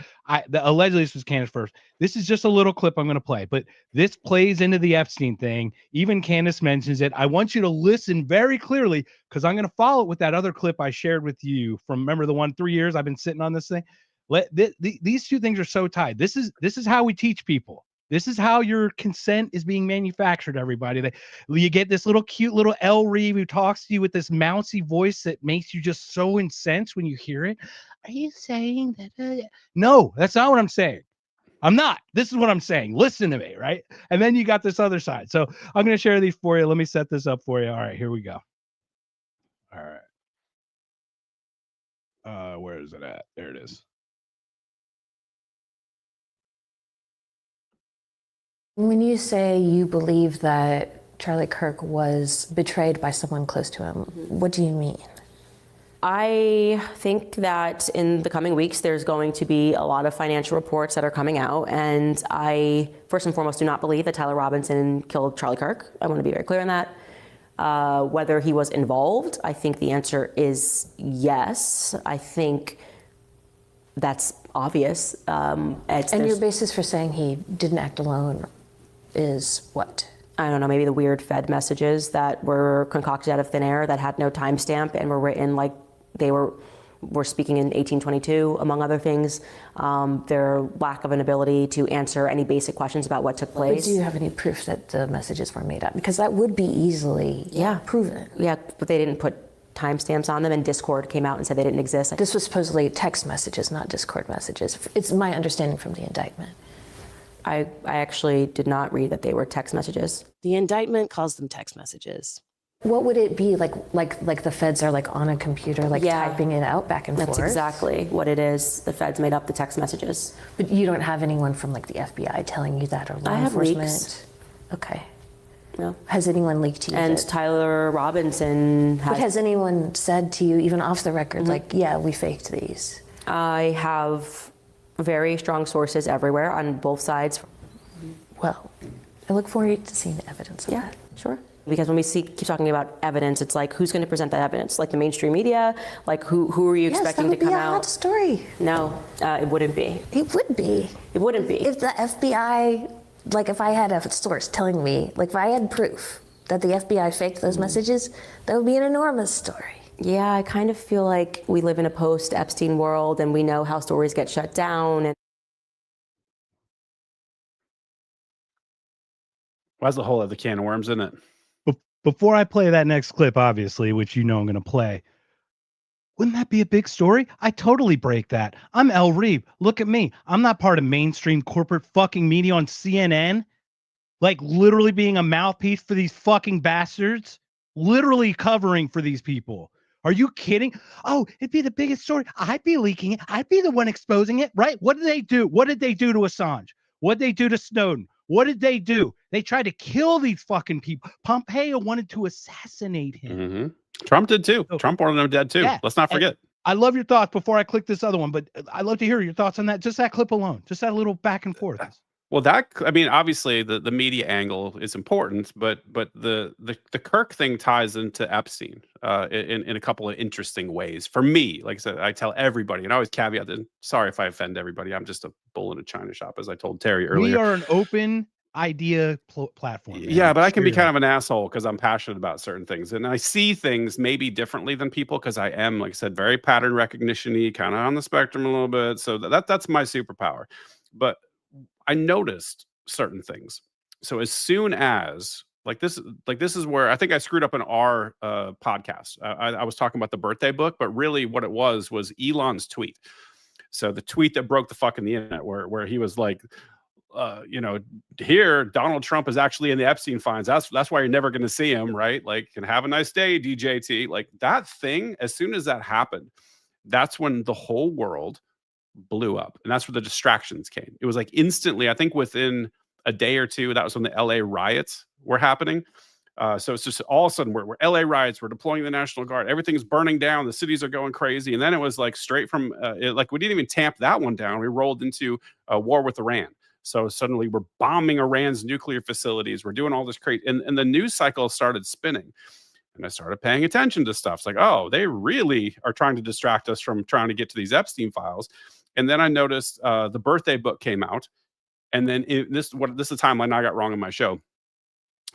Allegedly this was Candace first. This is just a little clip I'm going to play, but this plays into the Epstein thing. Even Candace mentions it. I want you to listen very clearly, because I'm going to follow it with that other clip I shared with you from, remember the one 3 years I've been sitting on this thing. These two things are so tied. This is how we teach people. This is how your consent is being manufactured, everybody. You get this little cute little L. Reeve who talks to you with this mousy voice that makes you just so incensed when you hear it. Are you saying that? No, that's not what I'm saying. I'm not. This is what I'm saying. Listen to me, right? And then you got this other side. So I'm going to share these for you. Let me set this up for you. All right, here we go. All right. Where is it at? There it is. When you say you believe that Charlie Kirk was betrayed by someone close to him, what do you mean? I think that in the coming weeks, there's going to be a lot of financial reports that are coming out. And I, first and foremost, do not believe that Tyler Robinson killed Charlie Kirk. I want to be very clear on that. Whether he was involved, I think the answer is yes. I think that's obvious. And your basis for saying he didn't act alone is what? I don't know, maybe the weird Fed messages that were concocted out of thin air that had no timestamp and were written like they were speaking in 1822, among other things. Their lack of an ability to answer any basic questions about what took place. But do you have any proof that the messages were made up? Because that would be easily proven. Yeah, but they didn't put timestamps on them, and Discord came out and said they didn't exist. This was supposedly text messages, not Discord messages. It's my understanding from the indictment. I actually did not read that they were text messages. The indictment calls them text messages. What would it be like the feds are like on a computer, like typing it out back and forth? That's exactly what it is. The feds made up the text messages. But you don't have anyone from like the FBI telling you that, or law enforcement? I have leaks. Okay. No. Has anyone leaked to you? And Tyler Robinson What has anyone said to you, even off the record, like, yeah, we faked these? I have very strong sources everywhere on both sides. Well, I look forward to seeing the evidence of that. Sure. Because when we keep talking about evidence, it's like, who's going to present that evidence? Like the mainstream media? Like who are you expecting to come out? Yes, that would be a hot story. No, it wouldn't be. It would be. It wouldn't be. If the FBI, like if I had a source telling me, like if I had proof that the FBI faked those messages, that would be an enormous story. Yeah, I kind of feel like we live in a post-Epstein world, and we know how stories get shut down. And Why's the whole other can of worms in it? before I play that next clip, obviously, which you know I'm going to play, wouldn't that be a big story? I totally break that. I'm El Reeb. Look at me. I'm not part of mainstream corporate fucking media on CNN. Like literally being a mouthpiece for these fucking bastards. Literally covering for these people. Are you kidding? Oh, it'd be the biggest story. I'd be leaking it. I'd be the one exposing it, right? What did they do? What did they do to Assange? What did they do to Snowden? What did they do? They tried to kill these fucking people. Pompeo wanted to assassinate him. Mm-hmm. Trump did too. Trump wanted him dead too. Yeah. Let's not forget. And I love your thoughts before I click this other one, but I'd love to hear your thoughts on that. Just that clip alone. Just that little back and forth. Well, I mean, obviously the media angle is important, but the Kirk thing ties into Epstein in a couple of interesting ways. For me, like I said, I tell everybody, and I always caveat that, sorry if I offend everybody, I'm just a bull in a china shop, as I told Terry earlier. We are an open idea platform. Man. Yeah, but I can be kind of an asshole because I'm passionate about certain things, and I see things maybe differently than people because I am, like I said, very pattern recognition-y, kind of on the spectrum a little bit. So that's my superpower. But I noticed certain things. So as soon as this is where I think I screwed up in our podcast. I was talking about the birthday book, but really what it was Elon's tweet. So the tweet that broke the fucking the internet, where he was like, here Donald Trump is actually in the Epstein files. That's why you're never going to see him, right? Like, and have a nice day, DJT. Like that thing. As soon as that happened, that's when the whole world blew up, and that's where the distractions came. It was like instantly, I think within a day or two, that was when the LA riots were happening. So it's just all of a sudden we're LA riots, we're deploying the National Guard, everything's burning down, the cities are going crazy. And then it was like straight from like we didn't even tamp that one down. We rolled into a war with Iran. So suddenly we're bombing Iran's nuclear facilities. We're doing all this crazy, and the news cycle started spinning. And I started paying attention to stuff. It's like, oh, they really are trying to distract us from trying to get to these Epstein files. And then I noticed the birthday book came out. And then this is the timeline I got wrong in my show,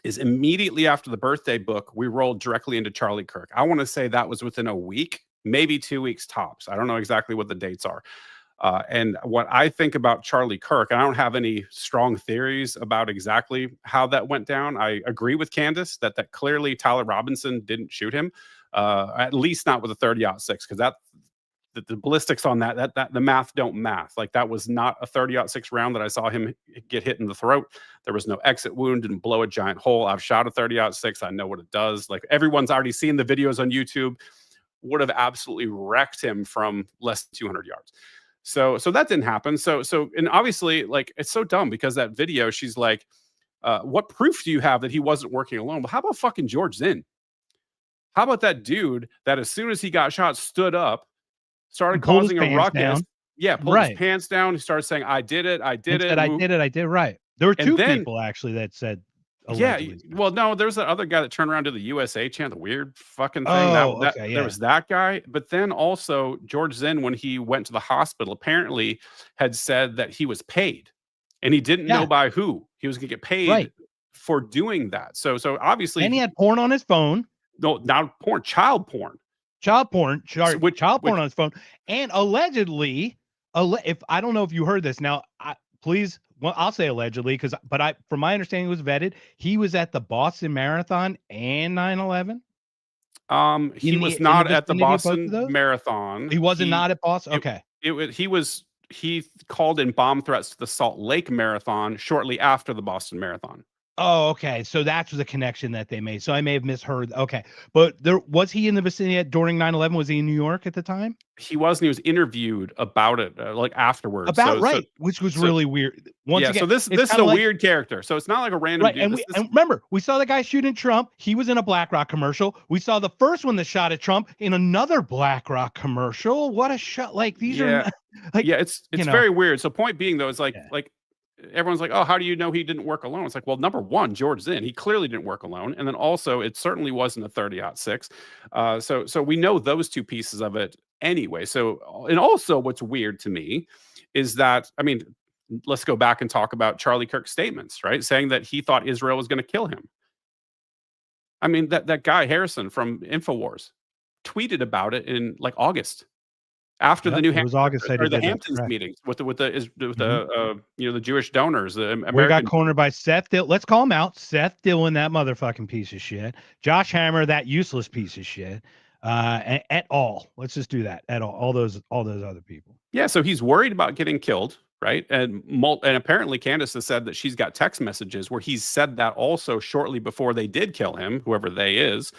is immediately after the birthday book, we rolled directly into Charlie Kirk. I want to say that was within a week, maybe 2 weeks tops. I don't know exactly what the dates are. And what I think about Charlie Kirk, and I don't have any strong theories about exactly how that went down. I agree with Candace that clearly Tyler Robinson didn't shoot him, at least not with a 30-06, because the ballistics on that the math don't math. Like that was not a 30-06 round that I saw him get hit in the throat. There was no exit wound, didn't blow a giant hole. I've shot a 30-06. I know what it does. Like everyone's already seen the videos on YouTube. Would have absolutely wrecked him from less than 200 yards. So that didn't happen. So and obviously, like, it's so dumb because that video, she's like, what proof do you have that he wasn't working alone? Well, how about fucking George Zinn? How about that dude that as soon as he got shot, stood up, started causing a ruckus? Down. Yeah, pulled his pants down. He started saying, I did it. I did it. Right. There were two people actually that said, allegedly. Yeah, well, no, there's that other guy that turned around to the USA chant, the weird fucking thing. There was that guy. But then also George Zinn, when he went to the hospital, apparently had said that he was paid, and he didn't know by who he was going to get paid for doing that. So obviously, and he had porn on his phone. No, not porn, child porn. Child porn on his phone, and allegedly, if I don't know if you heard this now, please. Well, I'll say allegedly but from my understanding, it was vetted. He was at the Boston Marathon and 9/11. He was not at the Boston Marathon. He wasn't not at Boston. Okay. He called in bomb threats to the Salt Lake Marathon shortly after the Boston Marathon. Oh, okay. So that's the connection that they made. So I may have misheard. Okay. But was he in the vicinity during 9/11? Was he in New York at the time? He wasn't. He was interviewed about it, like afterwards. Which was really weird. Once again, so this is a weird character. So it's not like a random dude. And remember, we saw the guy shooting Trump. He was in a BlackRock commercial. We saw the first one that shot at Trump in another BlackRock commercial. What a shot! Like these are like, it's very weird. So point being though, it's like everyone's like, oh, how do you know he didn't work alone? It's like, well, number one, George Zinn, he clearly didn't work alone. And then also it certainly wasn't a 30-06. So we know those two pieces of it anyway. So, and also what's weird to me is that, I mean, let's go back and talk about Charlie Kirk's statements, right? Saying that he thought Israel was going to kill him. I mean, that guy Harrison from InfoWars tweeted about it in like August. after the Yep, New it was Hampshire August that he or the did that, Hamptons correct. meetings with Mhm. the the Jewish donors, the We got American. cornered by Seth Dillon. Let's call him out. Seth Dillon, that motherfucking piece of shit. Josh Hammer, that useless piece of shit. Et al. Let's just do that. Et al. All those other people. Yeah, so he's worried about getting killed, right? And apparently Candace has said that she's got text messages where he's said that also shortly before they did kill him, whoever they is.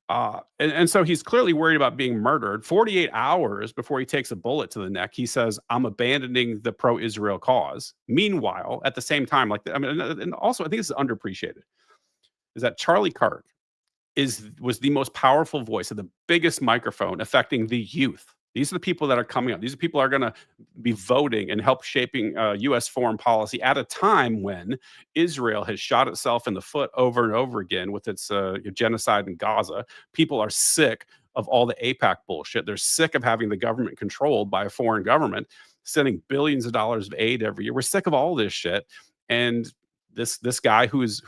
And so he's clearly worried about being murdered. 48 hours before he takes a bullet to the neck, he says, "I'm abandoning the pro-Israel cause." Meanwhile, at the same time, and also I think this is underappreciated, is that Charlie Kirk was the most powerful voice of the biggest microphone affecting the youth. These are the people that are coming up. These are people that are going to be voting and help shaping U.S. foreign policy at a time when Israel has shot itself in the foot over and over again with its genocide in Gaza. People are sick of all the AIPAC bullshit. They're sick of having the government controlled by a foreign government, sending billions of dollars of aid every year. We're sick of all this shit. And this guy who's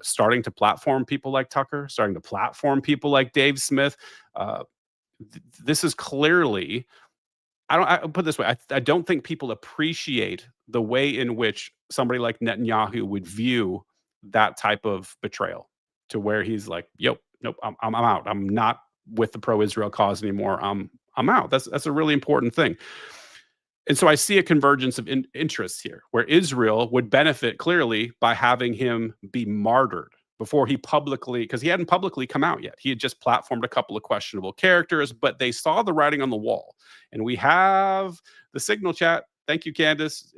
starting to platform people like Tucker, starting to platform people like Dave Smith, this is clearly, I put it this way, I don't think people appreciate the way in which somebody like Netanyahu would view that type of betrayal, to where he's like, "Yo, nope, I'm out. I'm not with the pro-Israel cause anymore. I'm out." That's a really important thing. And so I see a convergence of interests here, where Israel would benefit clearly by having him be martyred before he publicly, because he hadn't publicly come out yet. He had just platformed a couple of questionable characters, but they saw the writing on the wall. And we have the signal chat. Thank you, Candace.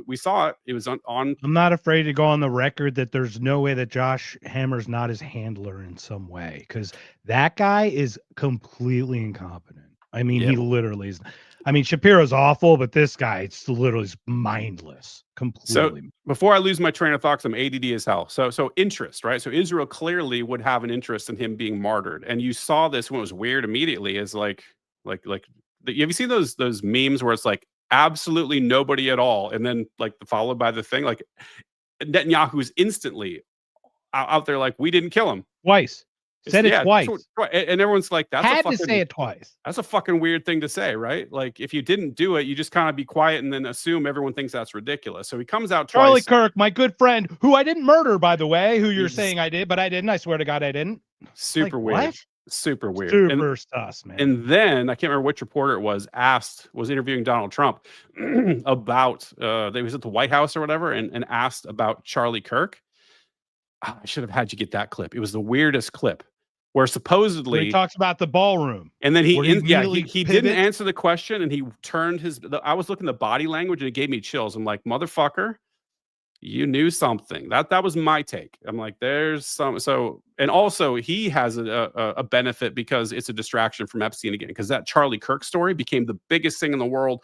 We saw it. It was on. I'm not afraid to go on the record that there's no way that Josh Hammer's not his handler in some way, because that guy is completely incompetent. I mean, he literally is. I mean, Shapiro's awful, but this guy, it's literally mindless. Completely. So before I lose my train of thoughts, I'm ADD as hell. So interest, right? So Israel clearly would have an interest in him being martyred. And you saw this when it was weird immediately, is like have you seen those memes where it's like absolutely nobody at all, and then like followed by the thing, like Netanyahu is instantly out there like, "We didn't kill him." Twice. Said it twice. And everyone's like, "That's Had a fucking, to say it twice. That's a fucking weird thing to say, right? Like, if you didn't do it, you just kind of be quiet and then assume everyone thinks that's ridiculous." So he comes out twice. Charlie Kirk, my good friend, who I didn't murder, by the way, who you're saying I did, but I didn't. I swear to God, I didn't. Super weird. What? Super weird. Super sus, man. And then I can't remember which reporter it was interviewing Donald Trump about they was at the White House or whatever, and asked about Charlie Kirk. I should have had you get that clip. It was the weirdest clip, where supposedly when he talks about the ballroom, and then he he didn't answer the question, and he turned I was looking at the body language, and it gave me chills. I'm like, "Motherfucker, you knew something." That was my take. I'm like, there's some. So, and also he has a benefit because it's a distraction from Epstein again, because that Charlie Kirk story became the biggest thing in the world.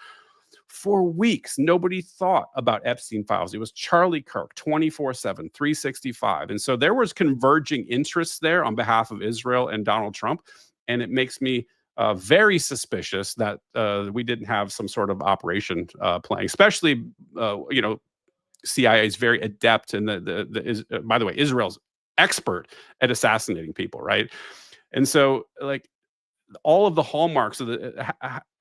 For weeks, nobody thought about Epstein files. It was Charlie Kirk 24/7, 365. And so there was converging interests there on behalf of Israel and Donald Trump. And it makes me very suspicious that we didn't have some sort of operation playing, especially, CIA is very adept. And by the way, Israel's expert at assassinating people, right? And so, like, all of the hallmarks of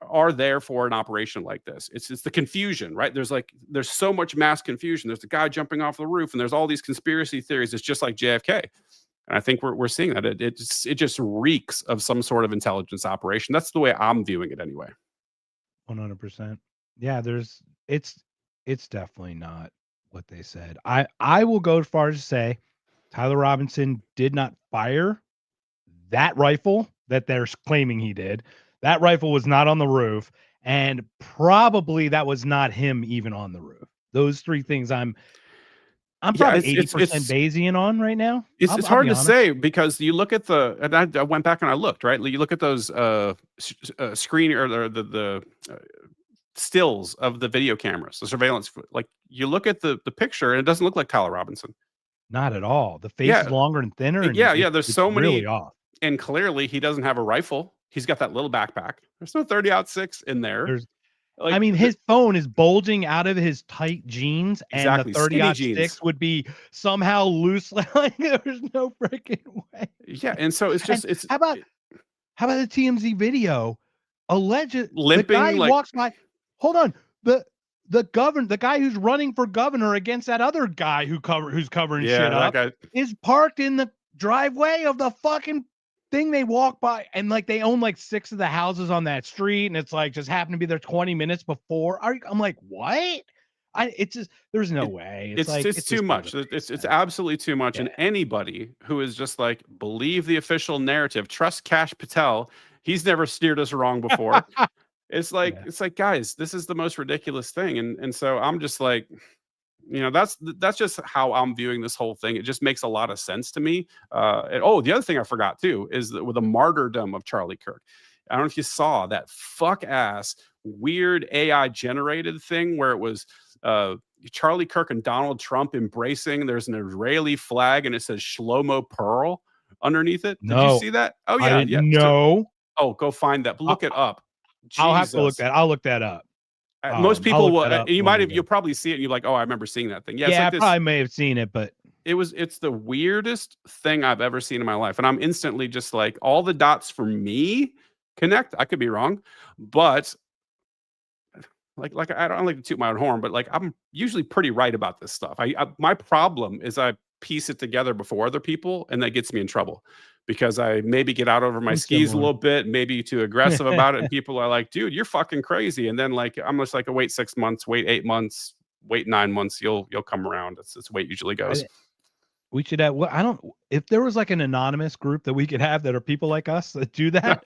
are there for an operation like this. It's the confusion, right? There's so much mass confusion. There's the guy jumping off the roof, and there's all these conspiracy theories. It's just like JFK, and I think we're seeing that. It just reeks of some sort of intelligence operation. That's the way I'm viewing it, anyway. 100%. Yeah, it's definitely not what they said. I will go as far as to say Tyler Robinson did not fire that rifle that they're claiming he did. That rifle was not on the roof, and probably that was not him even on the roof. Those three things I'm probably 80% Bayesian on right now. It's hard to say, because you look at and I went back and I looked, right? You look at those screen or the stills of the video cameras, the surveillance, like you look at the picture and it doesn't look like Tyler Robinson. Not at all. The face is longer and thinner. And there's so many really off. And clearly he doesn't have a rifle. He's got that little backpack. There's no 30-06 in there. I mean, his phone is bulging out of his tight jeans, and the 30-06 would be somehow loose. Like, there's no freaking way. Yeah, and so it's just how about the TMZ video the limping, guy who like walks by. Hold on, the guy who's running for governor against that other guy who's covering shit that up guy. is parked in the driveway of the fucking thing they walk by, and like they own like 6 of the houses on that street, and it's like just happened to be there 20 minutes before. I'm like, what? It's just there's no way. It's like too just much. It's absolutely too much. Yeah. And anybody who is just like believe the official narrative, trust Kash Patel. He's never steered us wrong before. It's like guys, this is the most ridiculous thing. And so I'm just like, that's just how I'm viewing this whole thing. It just makes a lot of sense to me. The other thing I forgot too is that with the martyrdom of Charlie Kirk. I don't know if you saw that fuck ass weird AI generated thing where it was Charlie Kirk and Donald Trump embracing. There's an Israeli flag and it says Shlomo Pearl underneath it. Did you see that? Oh yeah, yeah. No. Go find that. Look it up. I'll have to look that. I'll look that up. Most people will. You'll probably see it. And you're like, oh, I remember seeing that thing. Yeah, I probably may have seen it, but it's the weirdest thing I've ever seen in my life, and I'm instantly just like, all the dots for me connect. I could be wrong, but like I don't like to toot my own horn, but like I'm usually pretty right about this stuff. My problem is I piece it together before other people, and that gets me in trouble because I maybe get out over my skis a little bit, maybe too aggressive about it, and people are like, "Dude, you're fucking crazy." And then like I'm just like, "Wait 6 months, wait 8 months, wait 9 months, you'll come around." It's the way it usually goes. We should have. Well, I don't. If there was like an anonymous group that we could have that are people like us that do that,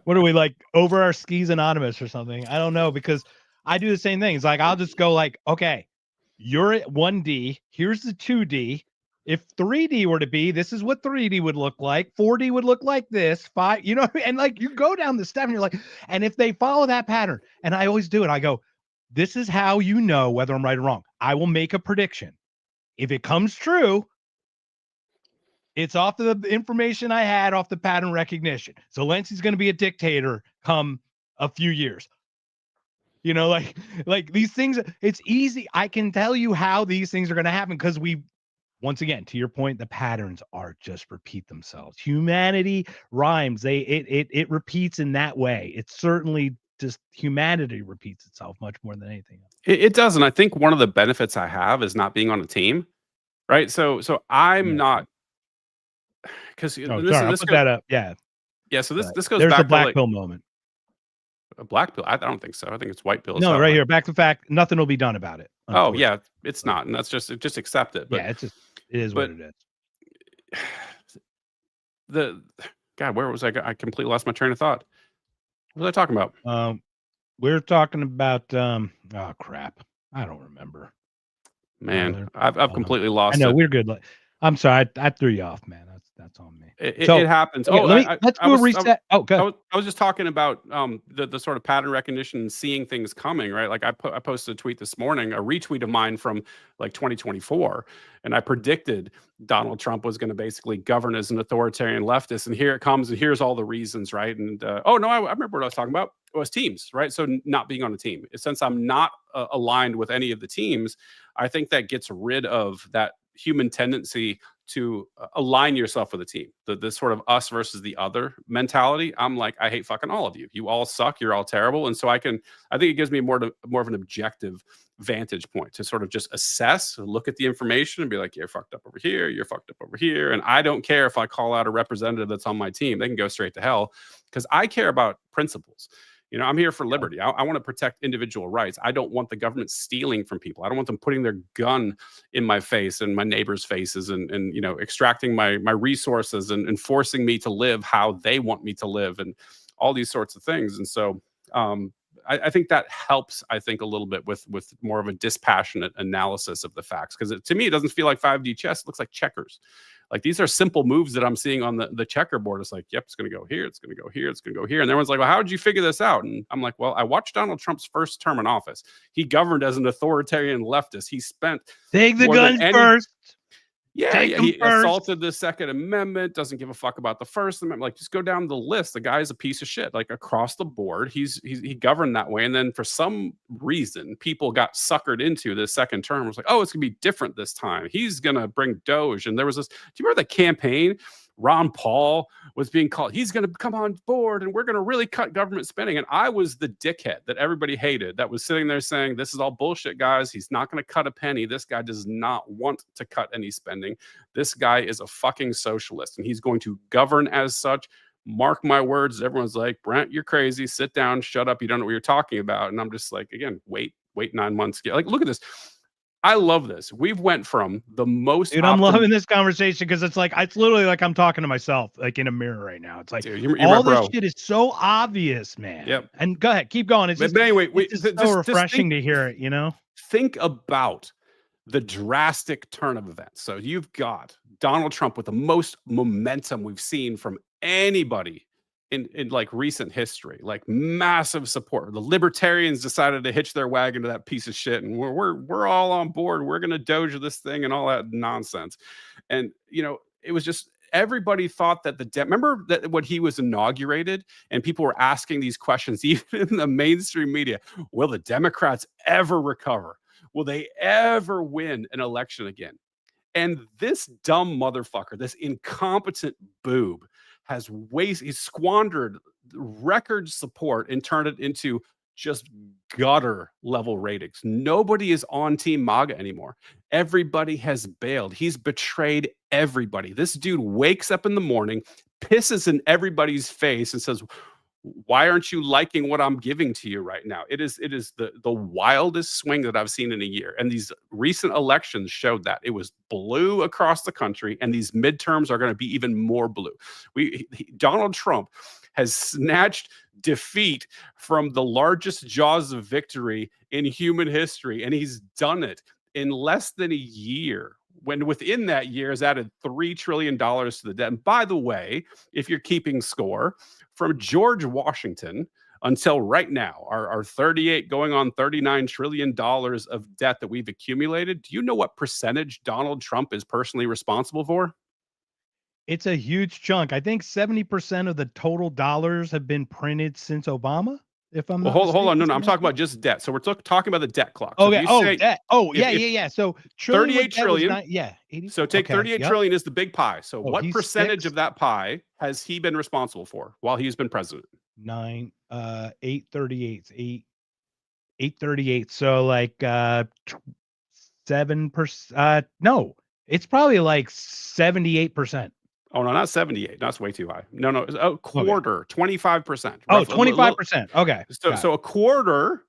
what are we like over our skis anonymous or something? I don't know, because I do the same thing. It's like I'll just go like, okay, you're at 1D. Here's the 2D. If 3D were to be, this is what 3D would look like. 4D would look like this. 5, and like you go down the step and you're like, and if they follow that pattern, and I always do it, I go, this is how you know whether I'm right or wrong. I will make a prediction. If it comes true, it's off the information I had off the pattern recognition. Zelensky's going to be a dictator come a few years. Like these things, it's easy. I can tell you how these things are going to happen because once again, to your point, the patterns are just repeat themselves. Humanity rhymes. It repeats in that way. It's certainly just humanity repeats itself much more than anything else. It does. And I think one of the benefits I have is not being on a team. Right. So I'm not, because I'll put that up. Yeah. Yeah. So this goes there's back a black to pill moment. A black pill? I don't think so. I think it's white pill. No, right here. Back to fact. Nothing will be done about it. Oh yeah, it's not, and that's just accept it. But yeah, it is what it is. Where was I? I completely lost my train of thought. What was I talking about? We're talking about oh crap. I don't remember. Man, I've completely lost. I know it. We're good. I'm sorry. I threw you off, man. That's on me. It happens. Okay, let's do a reset. Go. I was just talking about the sort of pattern recognition and seeing things coming, right? Like I posted a tweet this morning, a retweet of mine from like 2024, and I predicted Donald Trump was going to basically govern as an authoritarian leftist, and here it comes, and here's all the reasons, right? And I remember what I was talking about. It was teams, right? So not being on a team. Since I'm not aligned with any of the teams, I think that gets rid of that human tendency to align yourself with a team, the sort of us versus the other mentality. I'm like, I hate fucking all of you. You all suck. You're all terrible. And so I think it gives me more of an objective vantage point to sort of just assess, look at the information and be like, you're fucked up over here. You're fucked up over here. And I don't care if I call out a representative that's on my team. They can go straight to hell because I care about principles. I'm here for liberty. I want to protect individual rights. I don't want the government stealing from people. I don't want them putting their gun in my face and my neighbors' faces and extracting my resources and forcing me to live how they want me to live and all these sorts of things. And so I think that helps, I think, a little bit with more of a dispassionate analysis of the facts. Because to me, it doesn't feel like 5D chess. It looks like checkers. Like these are simple moves that I'm seeing on the checkerboard. It's like, yep, it's going to go here. It's going to go here. It's going to go here. And everyone's like, well, how did you figure this out? And I'm like, well, I watched Donald Trump's first term in office. He governed as an authoritarian leftist. He spent take the guns first. Yeah, he assaulted the Second Amendment, doesn't give a fuck about the First Amendment. Like, just go down the list. The guy is a piece of shit. Like, across the board, he governed that way. And then for some reason, people got suckered into this second term. It was like, oh, it's going to be different this time. He's going to bring Doge. And there was this, do you remember the campaign Ron Paul was being called. He's going to come on board and we're going to really cut government spending. And I was the dickhead that everybody hated that was sitting there saying, this is all bullshit, guys. He's not going to cut a penny. This guy does not want to cut any spending. This guy is a fucking socialist and he's going to govern as such. Mark my words. Everyone's like, Brent, you're crazy. Sit down, shut up. You don't know what you're talking about. And I'm just like, again, wait 9 months. Like, look at this. I love this. We've went from the most. Dude, I'm loving this conversation because it's literally like I'm talking to myself, like in a mirror right now. It's like, dude, you're all this shit is so obvious, man. Yep. And go ahead, keep going. It's just, but anyway, it's so refreshing to hear it, you know? Think about the drastic turn of events. So you've got Donald Trump with the most momentum we've seen from anybody in like recent history, like massive support. The libertarians decided to hitch their wagon to that piece of shit, and we're all on board. We're gonna doge this thing and all that nonsense. And you know, it was just everybody thought that remember that when he was inaugurated and people were asking these questions, even in the mainstream media, will the Democrats ever recover? Will they ever win an election again? And this dumb motherfucker, this incompetent boob, he's squandered record support and turned it into just gutter level ratings. Nobody is on Team MAGA anymore. Everybody has bailed. He's betrayed everybody. This dude wakes up in the morning, pisses in everybody's face and says, why aren't you liking what I'm giving to you right now? It is the wildest swing that I've seen in a year. And these recent elections showed that. It was blue across the country, and these midterms are going to be even more blue. Donald Trump has snatched defeat from the largest jaws of victory in human history, and he's done it in less than a year. When within that year has added $3 trillion to the debt. And by the way, if you're keeping score, from George Washington until right now, our 38 going on $39 trillion of debt that we've accumulated, do you know what percentage Donald Trump is personally responsible for? It's a huge chunk. I think 70% of the total dollars have been printed since Obama. If I'm hold on. No, I'm talking about just debt. So we're talking about the debt clock. So okay. Debt. Oh, yeah. So 38 trillion. 80, so take 38 trillion is the big pie. So what percentage of that pie has he been responsible for while he's been president? 838. So like 7%. No, it's probably like 78%. Oh, no, not 78. That's way too high. No, it's a quarter, 25%. Oh, 25%. Okay. So a quarter,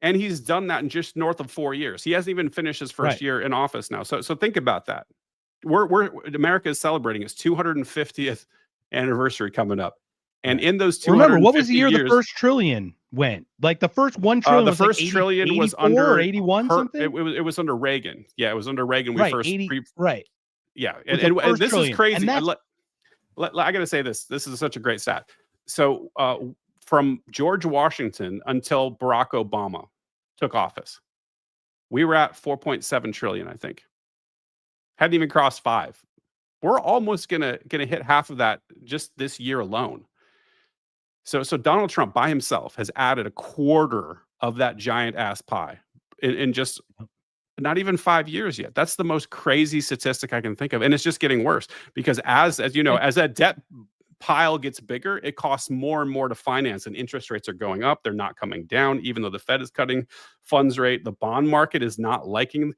and he's done that in just north of 4 years. He hasn't even finished his first year in office now. So think about that. America is celebrating its 250th anniversary coming up. And in those 250 remember, what was the year the first trillion went? Like the first $1 trillion the first trillion was under 81 something? It was under Reagan. Yeah, it was under Reagan. Right. Yeah, and this is crazy. I got to say this. This is such a great stat. So from George Washington until Barack Obama took office, we were at 4.7 trillion, I think. Hadn't even crossed 5. We're almost gonna hit half of that just this year alone. So Donald Trump by himself has added a quarter of that giant ass pie in just not even 5 years yet. That's the most crazy statistic I can think of. And it's just getting worse because as you know, as that debt pile gets bigger, it costs more and more to finance, and interest rates are going up. They're not coming down, even though the Fed is cutting funds rate. The bond market is not liking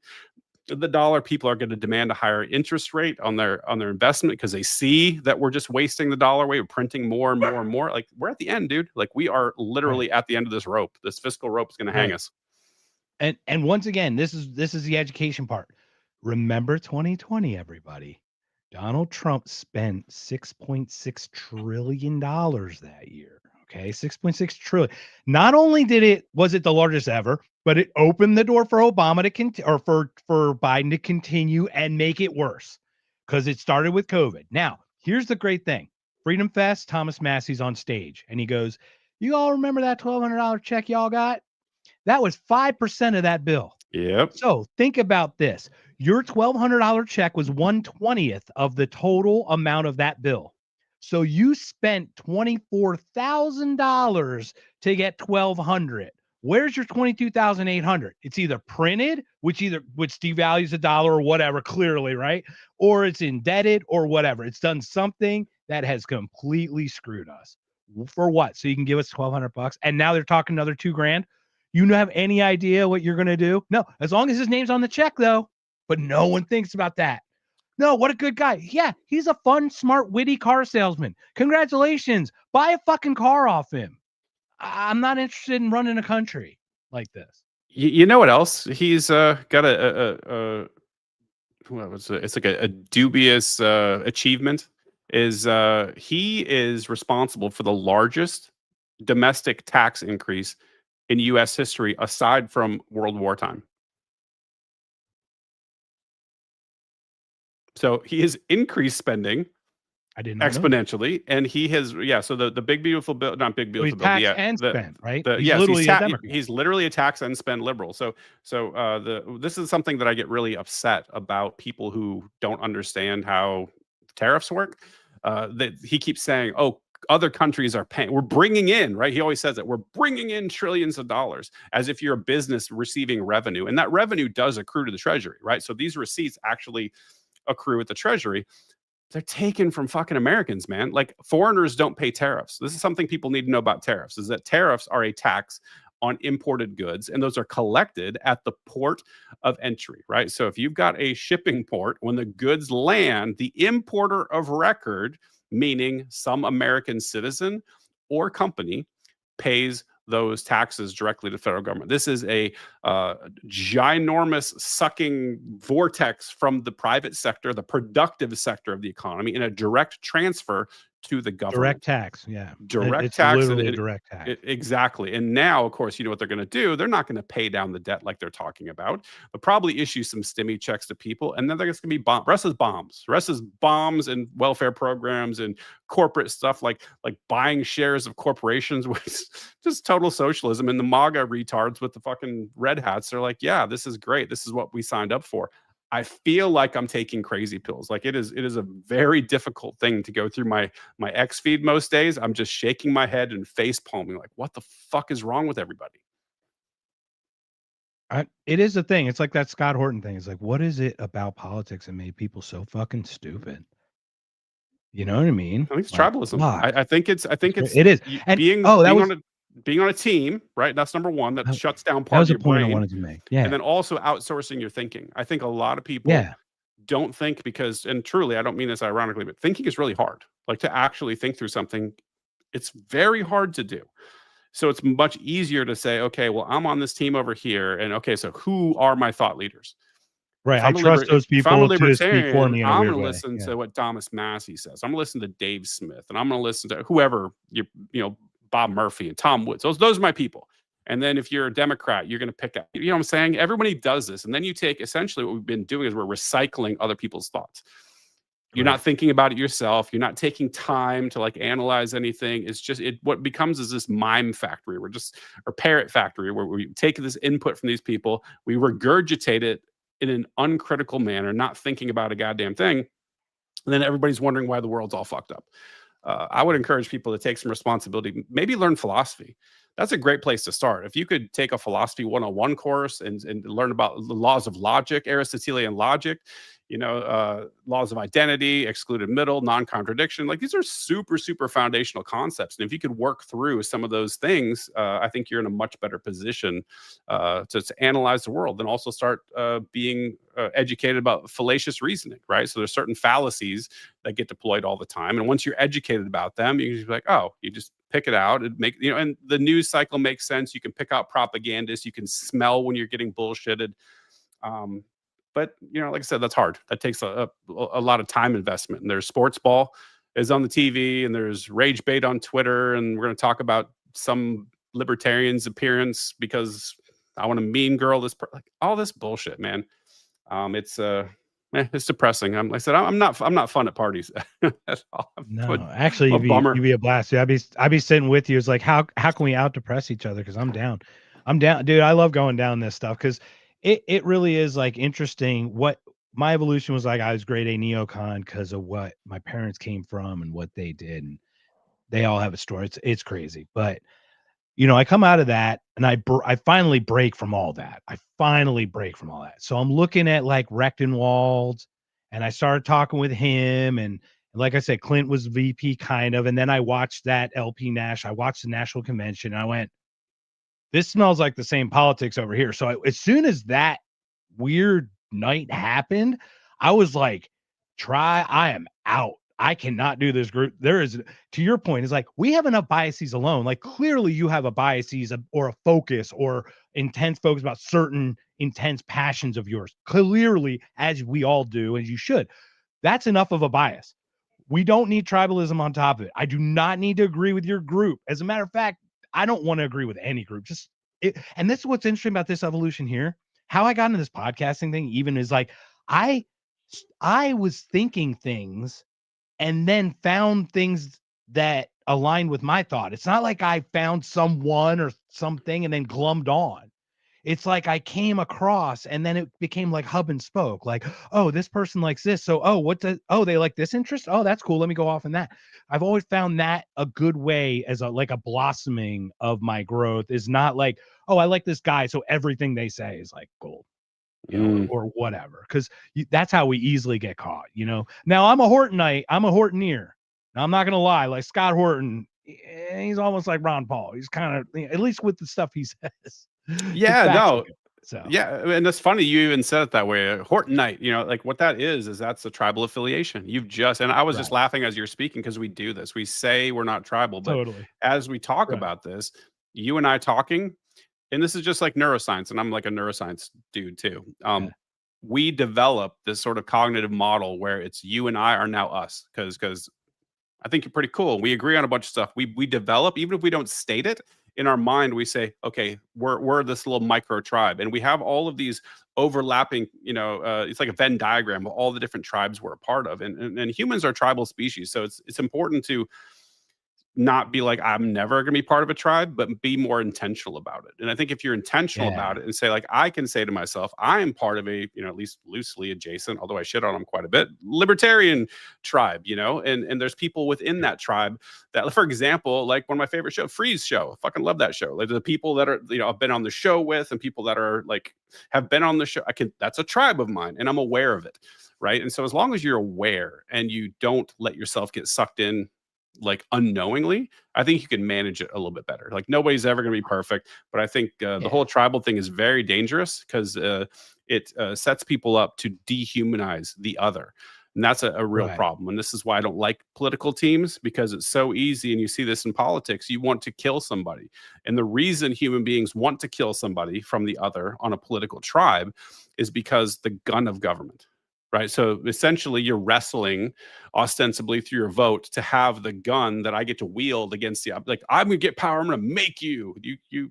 the dollar. People are going to demand a higher interest rate on their investment because they see that we're just wasting the dollar away. We're printing more and more and more. Like, we're at the end, dude. Like, we are literally at the end of this rope. This fiscal rope is going to hang us. And once again, this is the education part. Remember 2020, everybody. Donald Trump spent $6.6 trillion that year. Okay, 6.6 trillion. Not only was it the largest ever, but it opened the door for Obama to for Biden to continue and make it worse because it started with COVID. Now, here's the great thing. Freedom Fest, Thomas Massey's on stage, and he goes, "You all remember that $1,200 check y'all got? That was 5% of that bill." Yep. So think about this. Your $1,200 check was 1/20th of the total amount of that bill. So you spent $24,000 to get $1,200. Where's your 22,800? It's either printed, which devalues the dollar or whatever, clearly, right? Or it's indebted or whatever. It's done something that has completely screwed us. For what? So you can give us $1,200, and now they're talking another $2,000. You don't have any idea what you're gonna do? No, as long as his name's on the check, though. But no one thinks about that. No, what a good guy. Yeah, he's a fun, smart, witty car salesman. Congratulations. Buy a fucking car off him. I'm not interested in running a country like this. You know what else? He's got a it's like a dubious achievement. Is he is responsible for the largest domestic tax increase in U.S. history aside from World War time. So he has increased spending I didn't know. exponentially, and he has so the big beautiful bill, not big beautiful bill, tax and spend, right? He's yes, literally a Democrat. he's literally a tax and spend liberal. So this is something that I get really upset about, people who don't understand how tariffs work. That he keeps saying, oh, other countries are paying. We're bringing in, right? He always says that we're bringing in trillions of dollars, as if you're a business receiving revenue, and that revenue does accrue to the Treasury, right? So these receipts actually accrue at the Treasury. They're taken from fucking Americans, man. Like, foreigners don't pay tariffs. This is something people need to know about tariffs, is that tariffs are a tax on imported goods, and those are collected at the port of entry, right? So if you've got a shipping port, when the goods land, the importer of record, meaning some American citizen or company, pays those taxes directly to the federal government. This is a ginormous sucking vortex from the private sector, the productive sector of the economy, in a direct transfer to the government. Direct tax, yeah. Direct tax. Literally direct tax. Exactly. And now, of course, you know what they're going to do? They're not going to pay down the debt like they're talking about. They'll probably issue some stimmy checks to people, and then there's going to be rest is bombs and welfare programs and corporate stuff like buying shares of corporations, which is just total socialism. And the MAGA retards with the fucking red hats, they're like, yeah, this is great. This is what we signed up for. I feel like I'm taking crazy pills. Like, it is a very difficult thing to go through my X feed most days. I'm just shaking my head and face palming, like, what the fuck is wrong with everybody? It is a thing. It's like that Scott Horton thing. It's like, what is it about politics that made people so fucking stupid? You know what I mean? I think it's tribalism. I think it's it is. And being on a team, right? That's number one. That shuts down part of your brain. That was a point I wanted to make. Yeah. And then also outsourcing your thinking. I think a lot of people don't think, because, and truly, I don't mean this ironically, but thinking is really hard. Like, to actually think through something, it's very hard to do. So it's much easier to say, okay, well, I'm on this team over here, and okay, so who are my thought leaders? Right. I trust those people to speak for me in a weird way. I'm going to listen to what Thomas Massey says. I'm going to listen to Dave Smith, and I'm going to listen to whoever Bob Murphy and Tom Woods. Those are my people. And then if you're a Democrat, you're going to pick up, you know what I'm saying? Everybody does this. And then you take, essentially what we've been doing is we're recycling other people's thoughts. You're not thinking about it yourself. You're not taking time to analyze anything. It's just, what becomes is this mime factory. Or parrot factory, where we take this input from these people, we regurgitate it in an uncritical manner, not thinking about a goddamn thing. And then everybody's wondering why the world's all fucked up. I would encourage people to take some responsibility, maybe learn philosophy. That's a great place to start. If you could take a philosophy 101 course and learn about the laws of logic, Aristotelian logic, laws of identity, excluded middle, non-contradiction, these are super, super foundational concepts. And if you could work through some of those things, I think you're in a much better position to analyze the world, and also start being educated about fallacious reasoning, right? So there's certain fallacies that get deployed all the time. And once you're educated about them, you can just be like, oh, you just pick it out and make, and the news cycle makes sense. You can pick out propagandists. You can smell when you're getting bullshitted. But, like I said, that's hard. That takes a lot of time investment. And there's sports ball is on the TV, and there's rage bait on Twitter. And we're going to talk about some libertarian's appearance because I want to mean girl this, all this bullshit, man. It's depressing. Like I said, I'm not fun at parties at all. No, actually, you'd be a blast. I'd be sitting with you. It's like, how can we out depress each other? Because I'm down, dude. I love going down this stuff because it really is interesting. What my evolution was like. I was grade A neocon because of what my parents came from and what they did, and they all have a story. It's crazy, but I come out of that and I finally break from all that. So I'm looking at like Rechtenwald, and I started talking with him, and like I said, Clint was VP kind of, and then I watched that LP Nash. I watched the National Convention, and I went, this smells like the same politics over here. So as soon as that weird night happened, I was like, I am out. I cannot do this group. There is, to your point, it's like we have enough biases alone. Like clearly you have a biases or a focus or intense focus about certain intense passions of yours. Clearly, as we all do, as you should. That's enough of a bias. We don't need tribalism on top of it. I do not need to agree with your group. As a matter of fact, I don't want to agree with any group. And this is what's interesting about this evolution here. How I got into this podcasting thing even is like I was thinking things and then found things that aligned with my thought. It's not like I found someone or something and then glummed on. It's like I came across and then it became like hub and spoke. Like, oh, this person likes this. So, they like this interest. Oh, that's cool. Let me go off in that. I've always found that a good way as a blossoming of my growth is not like, oh, I like this guy, so everything they say is like gold, or whatever. Because that's how we easily get caught, Now I'm a Hortonite. I'm a Hortoneer. Now I'm not gonna lie. Like Scott Horton, he's almost like Ron Paul. He's kind of, at least with the stuff he says. Yeah, no. So Yeah, and that's funny you even said it that way. Hortonite, like what that is that's a tribal affiliation. And I was just laughing as you're speaking because we do this. We say we're not tribal, but totally. As we talk about this, you and I talking, and this is just like neuroscience, and I'm like a neuroscience dude too. We develop this sort of cognitive model where it's you and I are now us because I think you're pretty cool. We agree on a bunch of stuff. We develop, even if we don't state it, in our mind, we say, okay, we're this little micro tribe. And we have all of these overlapping, it's like a Venn diagram of all the different tribes we're a part of. And humans are tribal species. So it's important to not be like, I'm never going to be part of a tribe, but be more intentional about it. And I think if you're intentional about it and say, like, I can say to myself, I am part of a, at least loosely adjacent, although I shit on them quite a bit, libertarian tribe, and there's people within that tribe that, for example, like one of my favorite show, Freeze show. I fucking love that show. Like the people that are, I've been on the show with and people that are like, have been on the show. That's a tribe of mine and I'm aware of it. Right. And so as long as you're aware and you don't let yourself get sucked in, like unknowingly, I think you can manage it a little bit better. Like nobody's ever going to be perfect, but I think the whole tribal thing is very dangerous because it sets people up to dehumanize the other. And that's a real problem. And this is why I don't like political teams, because it's so easy. And you see this in politics. You want to kill somebody. And the reason human beings want to kill somebody from the other on a political tribe is because the gun of government. Right. So essentially, you're wrestling ostensibly through your vote to have the gun that I get to wield against the, like, I'm going to get power. I'm going to make you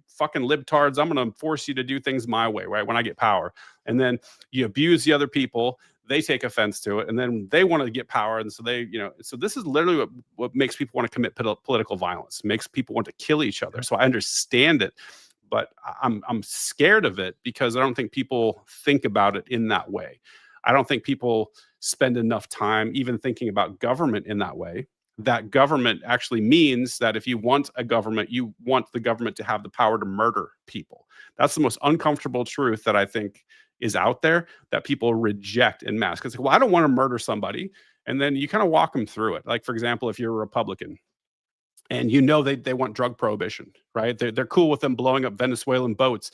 fucking libtards. I'm going to force you to do things my way. Right. When I get power, and then you abuse the other people. They take offense to it, and then they want to get power. And so so this is literally what makes people want to commit political violence, makes people want to kill each other. So I understand it, but I'm scared of it because I don't think people think about it in that way. I don't think people spend enough time even thinking about government in that way. That government actually means that if you want a government, you want the government to have the power to murder people. That's the most uncomfortable truth that I think is out there that people reject en masse. Because, well, I don't want to murder somebody. And then you kind of walk them through it. Like, for example, if you're a Republican, and they want drug prohibition, right? They're cool with them blowing up Venezuelan boats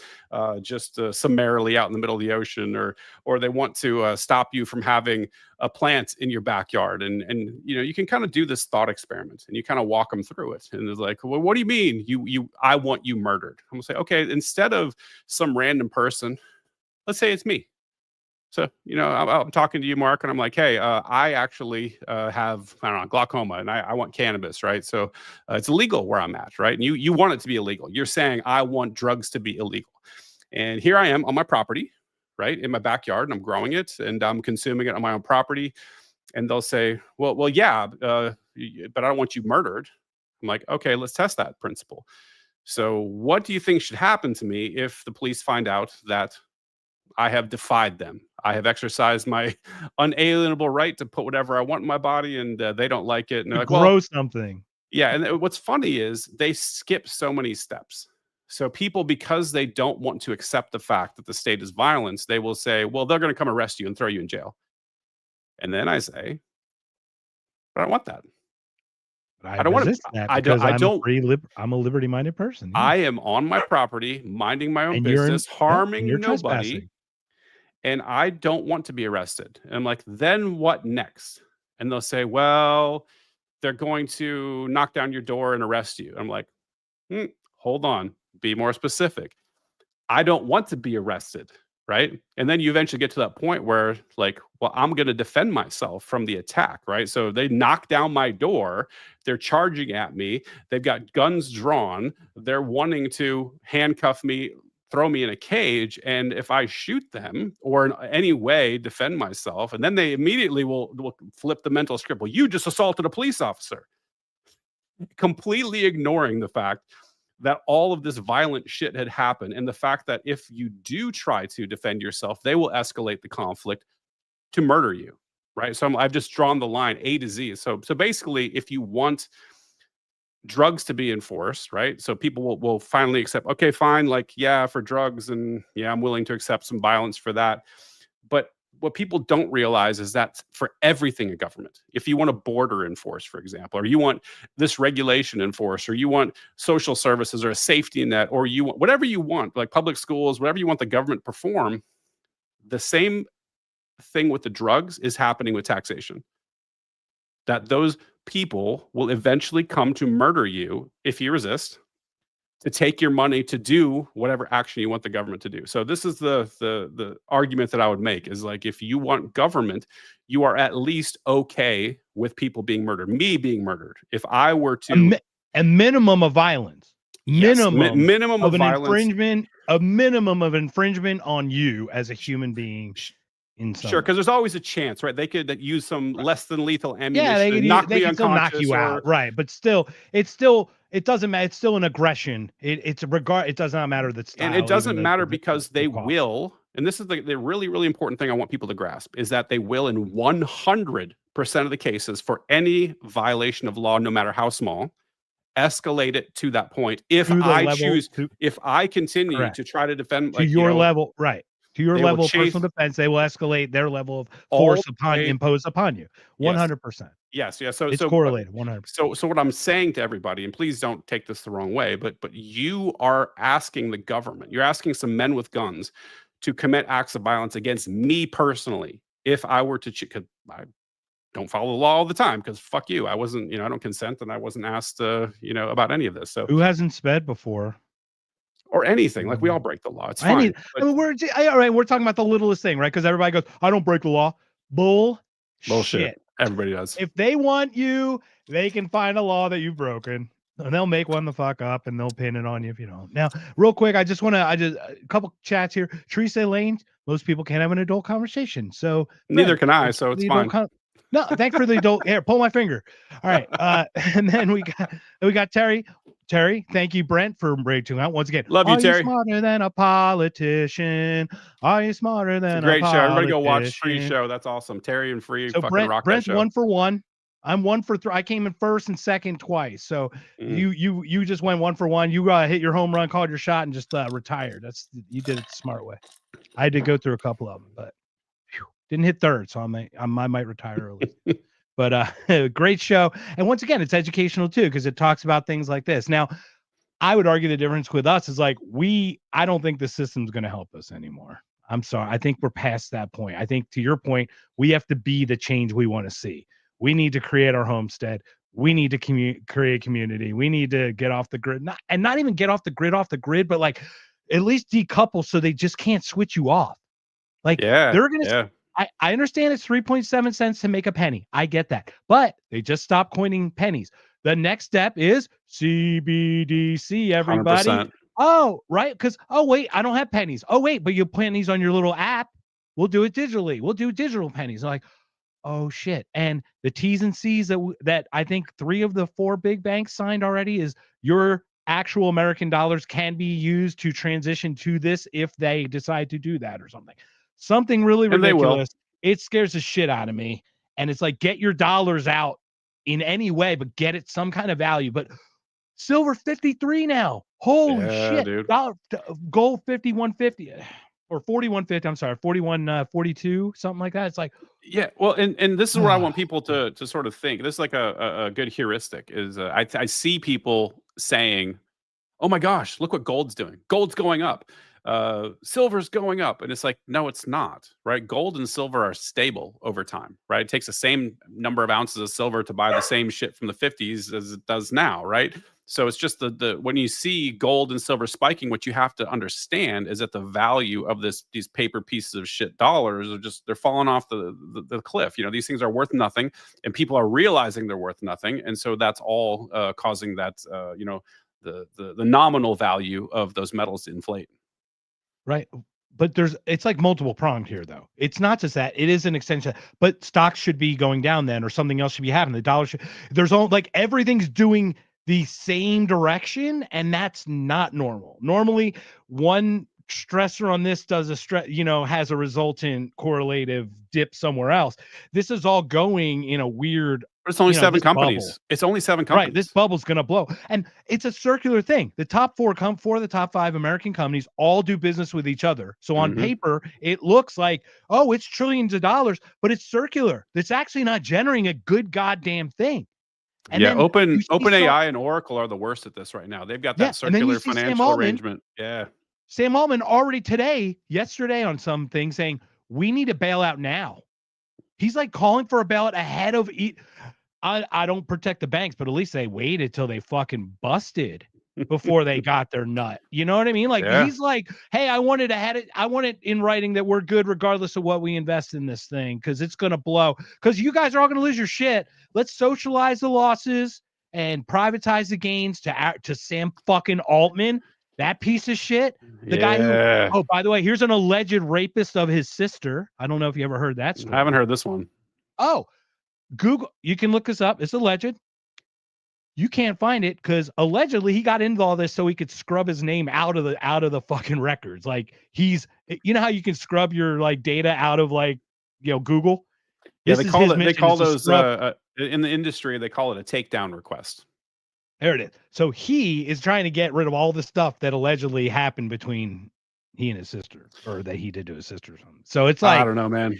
just summarily out in the middle of the ocean, or they want to stop you from having a plant in your backyard. And you can kind of do this thought experiment and you kind of walk them through it. And it's like, well, what do you mean? I want you murdered. I'm gonna say, okay, instead of some random person, let's say it's me. So, I'm talking to you, Mark, and I'm like, hey, I actually have, I don't know, glaucoma, and I want cannabis, right? So it's illegal where I'm at, right? And you want it to be illegal. You're saying I want drugs to be illegal. And here I am on my property, right, in my backyard, and I'm growing it, and I'm consuming it on my own property. And they'll say, well, yeah, but I don't want you murdered. I'm like, okay, let's test that principle. So what do you think should happen to me if the police find out that I have defied them? I have exercised my unalienable right to put whatever I want in my body, and they don't like it. And they're like, grow something. Yeah, and what's funny is they skip so many steps. So people, because they don't want to accept the fact that the state is violence, they will say, well, they're going to come arrest you and throw you in jail. And then I say, but I don't want that. I don't wanna- resist that I don't- because I I'm don't- I'm a liberty-minded person. I am on my property, minding my own And you're business, harming you're nobody, trespassing. and I don't want to be arrested. And I'm like, then what next? And they'll say, well, they're going to knock down your door and arrest you. I'm like, hold on, be more specific. I don't want to be arrested, right? And then you eventually get to that point where, like, well, I'm going to defend myself from the attack, right? So they knock down my door, they're charging at me, they've got guns drawn, they're wanting to handcuff me, throw me in a cage, and if I shoot them or in any way defend myself, and then they immediately will flip the mental script. Well, you just assaulted a police officer, completely ignoring the fact that all of this violent shit had happened, and the fact that if you do try to defend yourself, they will escalate the conflict to murder you, right? So I've just drawn the line A to Z. So basically, if you want drugs to be enforced, right? So people will finally accept, okay, fine, like, yeah, for drugs, and yeah, I'm willing to accept some violence for that. But what people don't realize is that for everything in government, if you want a border enforced, for example, or you want this regulation enforced, or you want social services or a safety net, or you want whatever you want, like public schools, whatever you want the government to perform, the same thing with the drugs is happening with taxation. That those people will eventually come to murder you if you resist, to take your money to do whatever action you want the government to do. So this is the argument that I would make is, like, if you want government, you are at least okay with people being murdered, me being murdered. If I were to a minimum of violence, minimum of of an violence, infringement, a minimum of infringement on you as a human being. Sure, because there's always a chance, right? They could use some less than lethal ammunition, yeah, they could knock they me can still knock unconscious, you out, right? But still, it doesn't matter. It's still an aggression. It's a regard. It does not matter that style. And it doesn't even matter the because they cost. will, and this is the really, really important thing I want people to grasp, is that they will, in 100% of the cases, for any violation of law, no matter how small, escalate it to that point. If I continue to try to defend, to your level, right? To your level of personal defense, they will escalate their level of force imposed upon you. 100%. Yes, yeah. So it's correlated 100%. So what I'm saying to everybody, and please don't take this the wrong way, but you are asking the government, you're asking some men with guns to commit acts of violence against me personally. If I were to, I don't follow the law all the time, because fuck you, I wasn't, I don't consent, and I wasn't asked, about any of this. So who hasn't sped before? Or anything, like, we all break the law. It's fine. We're talking about the littlest thing, right? Because everybody goes, I don't break the law. Bullshit. Everybody does. If they want you, they can find a law that you've broken, and they'll make one the fuck up, and they'll pin it on you if you don't. Now, real quick, I just a couple chats here. Teresa Lane, most people can't have an adult conversation, so neither can I. So it's fine. No, thanks for the adult. Here, pull my finger. All right, and then we got Terry. Terry, thank you, Brent, for breaking out once again. Love you, Terry. Are you smarter than a politician? Are you smarter than a great show? Everybody go watch politician? Free show. That's awesome. Terry and Free, So fucking rock Brent's that show. 1 for 1. I'm 1 for 3. I came in first and second twice. So you just went 1 for 1. You hit your home run, called your shot, and just retired. You did it the smart way. I had to go through a couple of them, but didn't hit third, so I might retire early. But great show. And once again, it's educational too, because it talks about things like this. Now, I would argue the difference with us is, like, I don't think the system's going to help us anymore. I'm sorry. I think we're past that point. I think, to your point, we have to be the change we want to see. We need to create our homestead. We need to create community. We need to get off the grid, not even get off the grid, but, like, at least decouple so they just can't switch you off. Like, they're going to, I understand it's 3.7 cents to make a penny. I get that, but they just stopped coining pennies. The next step is CBDC, everybody. 100%. Oh, right. Because, wait, I don't have pennies. Oh, wait, but you have pennies on your little app. We'll do it digitally. We'll do digital pennies. I'm like, oh, shit. And the T's and C's that I think 3 of the 4 big banks signed already is your actual American dollars can be used to transition to this if they decide to do that or something. Something really ridiculous. It scares the shit out of me. And it's like, get your dollars out in any way, but get it some kind of value. But silver 53 now. Holy Yeah, shit. dude. Gold 51.50 or 41.50. I'm sorry, 41.42, something like that. It's like, Yeah, well, and this is what I want people to sort of think. This is like a good heuristic. Is I see people saying, "Oh my gosh, look what gold's doing. Gold's going up. Silver's going up," and it's like, no, it's not. Right? Gold and silver are stable over time. Right? It takes the same number of ounces of silver to buy the same shit from the 50s as it does now. Right? So it's just the when you see gold and silver spiking, what you have to understand is that the value of these paper pieces of shit dollars are just they're falling off the cliff. You know, these things are worth nothing, and people are realizing they're worth nothing, and so that's all causing that the nominal value of those metals to inflate. right. But it's like multiple pronged here, though. It's not just that, it is an extension, but stocks should be going down then, or something else should be happening. The dollar should, there's all like everything's doing the same direction, and that's not normal. Normally, one stressor on this does has a resultant correlative dip somewhere else. This is all going in a weird. But it's only seven companies. Bubble. It's only 7 companies. Right, this bubble's gonna blow, and it's a circular thing. The top four of the top 5 American companies all do business with each other. So on paper, it looks like, oh, it's trillions of dollars, but it's circular. It's actually not generating a good goddamn thing. And yeah, then OpenAI and Oracle are the worst at this right now. They've got that circular financial arrangement. Yeah. Sam Altman already yesterday on something saying we need a bailout now. He's like calling for a bailout ahead of I don't protect the banks, but at least they waited till they fucking busted before they got their nut. You know what I mean? Like he's like, hey, I want it in writing that we're good regardless of what we invest in this thing, because it's gonna blow. Because you guys are all gonna lose your shit. Let's socialize the losses and privatize the gains to Sam fucking Altman, that piece of shit. The guy who, oh, by the way, here's an alleged rapist of his sister. I don't know if you ever heard that story. I haven't heard this one. Oh, Google, you can look this up. It's alleged. You can't find it because allegedly he got into all this so he could scrub his name out of the fucking records. Like you know how you can scrub your like data out of like, Google. Yeah, they call those in the industry, they call it a takedown request. There it is. So he is trying to get rid of all the stuff that allegedly happened between he and his sister, or that he did to his sister or something. So it's like, I don't know, man.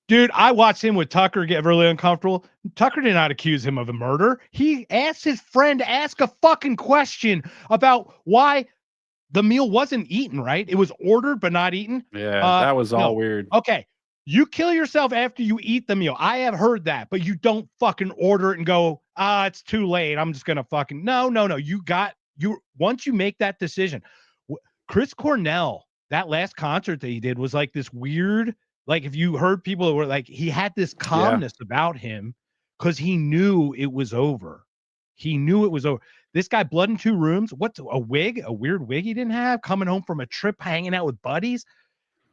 Dude, I watched him with Tucker get really uncomfortable. Tucker did not accuse him of a murder. He asked his friend to ask a fucking question about why the meal wasn't eaten, right? It was ordered but not eaten. Yeah, that was all weird. Okay. You kill yourself after you eat the meal. I have heard that, but you don't fucking order it and go, it's too late. I'm just going to fucking, no. Once you make that decision. Chris Cornell, that last concert that he did was like this weird, like if you heard people that were like, he had this calmness about him because he knew it was over. He knew it was over. This guy, blood in 2 rooms. What's a wig? A weird wig he didn't have, coming home from a trip, hanging out with buddies.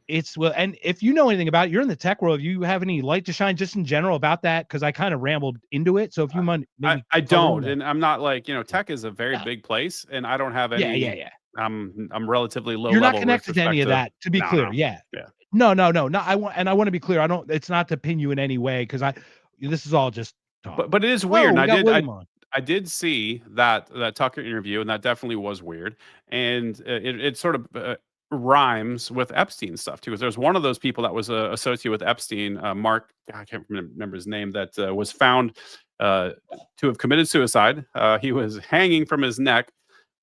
And if you know anything about it, you're in the tech world. You have any light to shine just in general about that? Because I kind of rambled into it. So if you mind, I don't, and I'm not like, tech is a very big place, and I don't have any. Yeah. I'm relatively low. You're level not connected to any of that. To be clear, No. I want to be clear. I don't. It's not to pin you in any way because this is all just talk. But it is weird. I did see that Tucker interview, and that definitely was weird. And it sort of rhymes with Epstein stuff too, because there's one of those people that was associated with Epstein, Mark, I can't remember his name, that was found to have committed suicide. He was hanging from his neck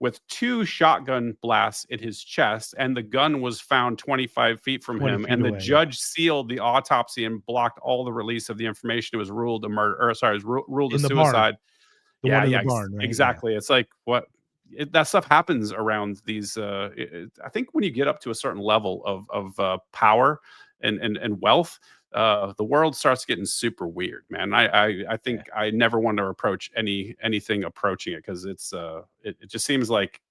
with 2 shotgun blasts in his chest, and the gun was found 25 feet from him. And the judge sealed the autopsy and blocked all the release of the information. It was ruled a murder, or sorry, it was ruled a suicide. The barn, right? Exactly. Yeah. It's like that stuff happens around these. I think when you get up to a certain level of power and wealth, the world starts getting super weird, man. I think I never want to approach anything approaching it, because it's it just seems like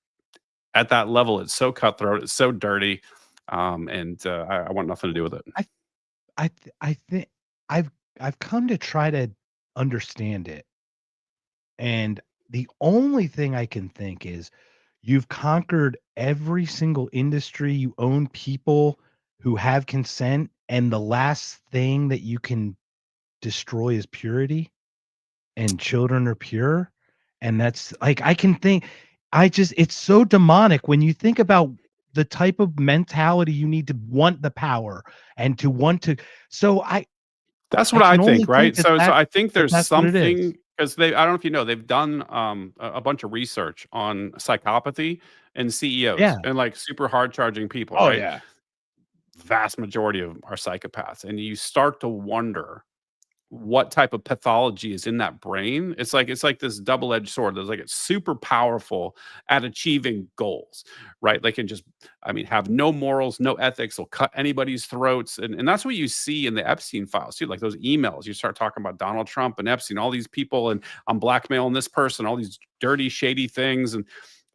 at that level it's so cutthroat, it's so dirty, and I want nothing to do with it. I think I've come to try to understand it, and the only thing I can think is you've conquered every single industry, you own people who have consent, and the last thing that you can destroy is purity. and children are pure. And that's like, I can think, it's so demonic when you think about the type of mentality you need to want the power and to want to. So That's I what I can only think, right? think So I think there's that's what it is. something, because I don't know if you know, they've done a bunch of research on psychopathy and CEOs Yeah. and like super hard charging people, Oh, right? yeah. Vast majority of them are psychopaths, and you start to wonder what type of pathology is in that brain. It's like this double-edged sword. There's like, it's super powerful at achieving goals, right? They can just, I mean, have no morals, no ethics, will cut anybody's throats. And that's what you see in the Epstein files too. Like those emails, you start talking about Donald Trump and Epstein, all these people, and I'm blackmailing this person, all these dirty, shady things. And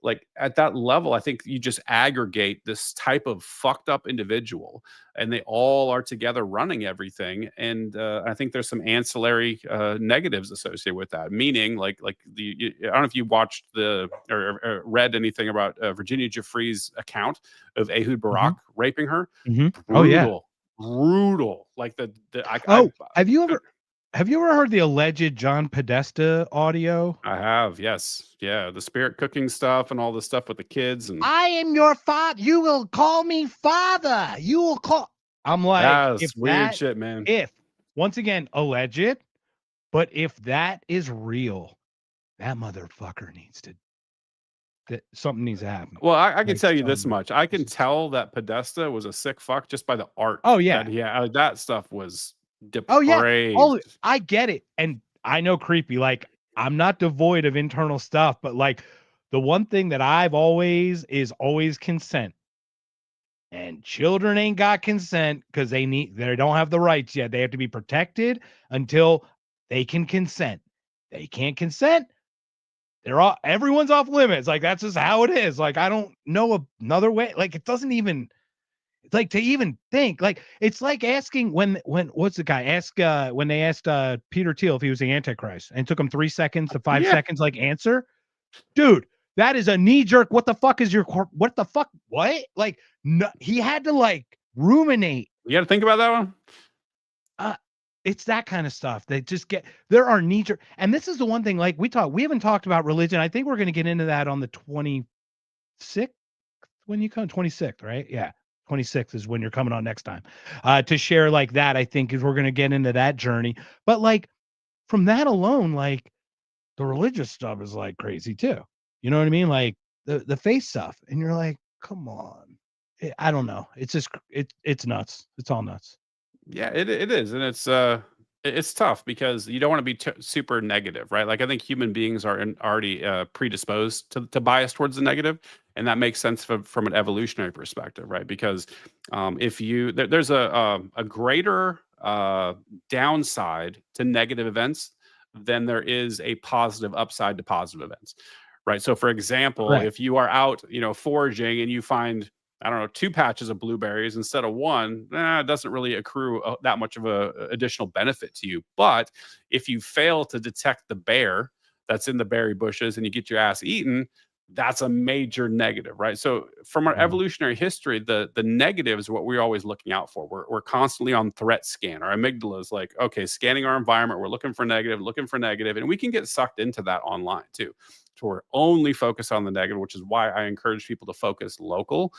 like at that level, I think you just aggregate this type of fucked up individual, and they all are together running everything. And I think there's some ancillary negatives associated with that. Meaning, I don't know if you watched or read anything about Virginia Giuffre's account of Ehud Barak raping her. Oh yeah, brutal. Like have you ever heard the alleged John Podesta audio? I have, yes. Yeah, the spirit cooking stuff and all the stuff with the kids. And I am your father. You will call me father. You will call. I'm like, that's weird shit, man. If, once again, alleged, but if that is real, that motherfucker needs to, something needs to happen. Well, I can tell you this much. I can tell that Podesta was a sick fuck just by the art. Oh, yeah. That stuff was depraved. Oh, yeah. Oh, I get it. And I know creepy. Like, I'm not devoid of internal stuff, but like the one thing that I've always consent. And children ain't got consent because they don't have the rights yet. They have to be protected until they can consent. They can't consent. Everyone's off limits. Like, that's just how it is. Like, I don't know another way. Like, it doesn't even, it's like to even think. Like, it's like asking when what's the guy when they asked Peter Thiel if he was the Antichrist, and it took him 3 seconds to 5 seconds, like, answer. Dude, that is a knee jerk. What the fuck is what the fuck? What? Like, no, he had to like ruminate. You got to think about that one. It's that kind of stuff. They just there are knee jerk. And this is the one thing, like we haven't talked about religion. I think we're going to get into that on the 26th when you come, 26th, right? Yeah. 26th is when you're coming on next time to share like that. I think is we're going to get into that journey. But like from that alone, like the religious stuff is like crazy too. You know what I mean? Like the faith stuff. And you're like, come on. I don't know. It's just, it's nuts. It's all nuts. Yeah, it is. And it's tough because you don't want to be super negative, right? Like, I think human beings are already predisposed to bias towards the negative. And that makes sense from an evolutionary perspective, right? Because if there's a greater downside to negative events than there is a positive upside to positive events, right? So for example, if you are out, foraging and you find, I don't know, 2 patches of blueberries instead of 1, it doesn't really accrue that much of a additional benefit to you. But if you fail to detect the bear that's in the berry bushes and you get your ass eaten, that's a major negative, right? So from our evolutionary history, the negative is what we're always looking out for. We're constantly on threat scan. Our amygdala is like, okay, scanning our environment. We're looking for negative, and we can get sucked into that online too. So we're only focused on the negative, which is why I encourage people to focus local.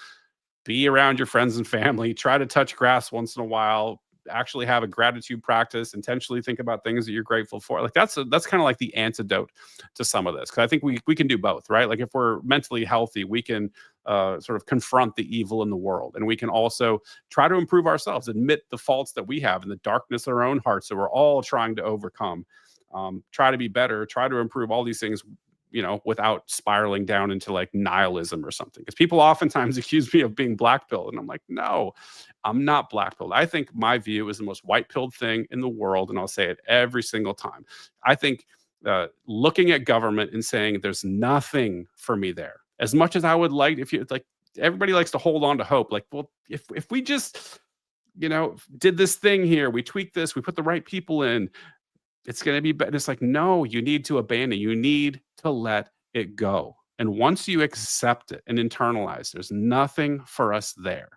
Be around your friends and family. Try to touch grass once in a while. Actually have a gratitude practice. Intentionally think about things that you're grateful for. Like that's kind of like the antidote to some of this. Because I think we can do both, right? Like if we're mentally healthy, we can sort of confront the evil in the world, and we can also try to improve ourselves, admit the faults that we have in the darkness of our own hearts that we're all trying to overcome. Try to be better. Try to improve all these things, without spiraling down into like nihilism or something. Because people oftentimes accuse me of being black-pilled, and I'm like, no, I'm not black-pilled. I think my view is the most white-pilled thing in the world, and I'll say it every single time. I think looking at government and saying there's nothing for me there, as much as I would like, everybody likes to hold on to hope. Like, well, if we just, did this thing here, we tweak this, we put the right people in, it's going to be better. It's like, no, you need to abandon. You need to let it go. And once you accept it and internalize, there's nothing for us there.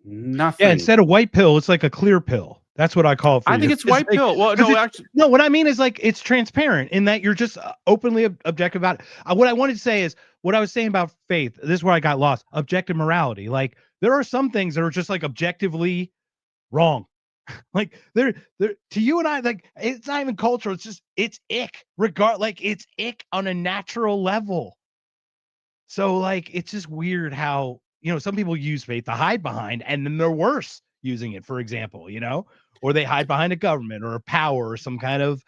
Nothing. Yeah, instead of white pill, it's like a clear pill. That's what I call it for I you. think it's white pill. Well, 'cause no, it's- actually, no, what I mean is like it's transparent in that you're just openly objective about it. What I wanted to say is what I was saying about faith. This is where I got lost. Objective morality. Like there are some things that are just like objectively wrong. Like they're to you and I, like it's not even cultural. It's just it's ick. Like it's ick on a natural level. So like it's just weird how some people use faith to hide behind, and then they're worse using it, for example, or they hide behind a government or a power or some kind of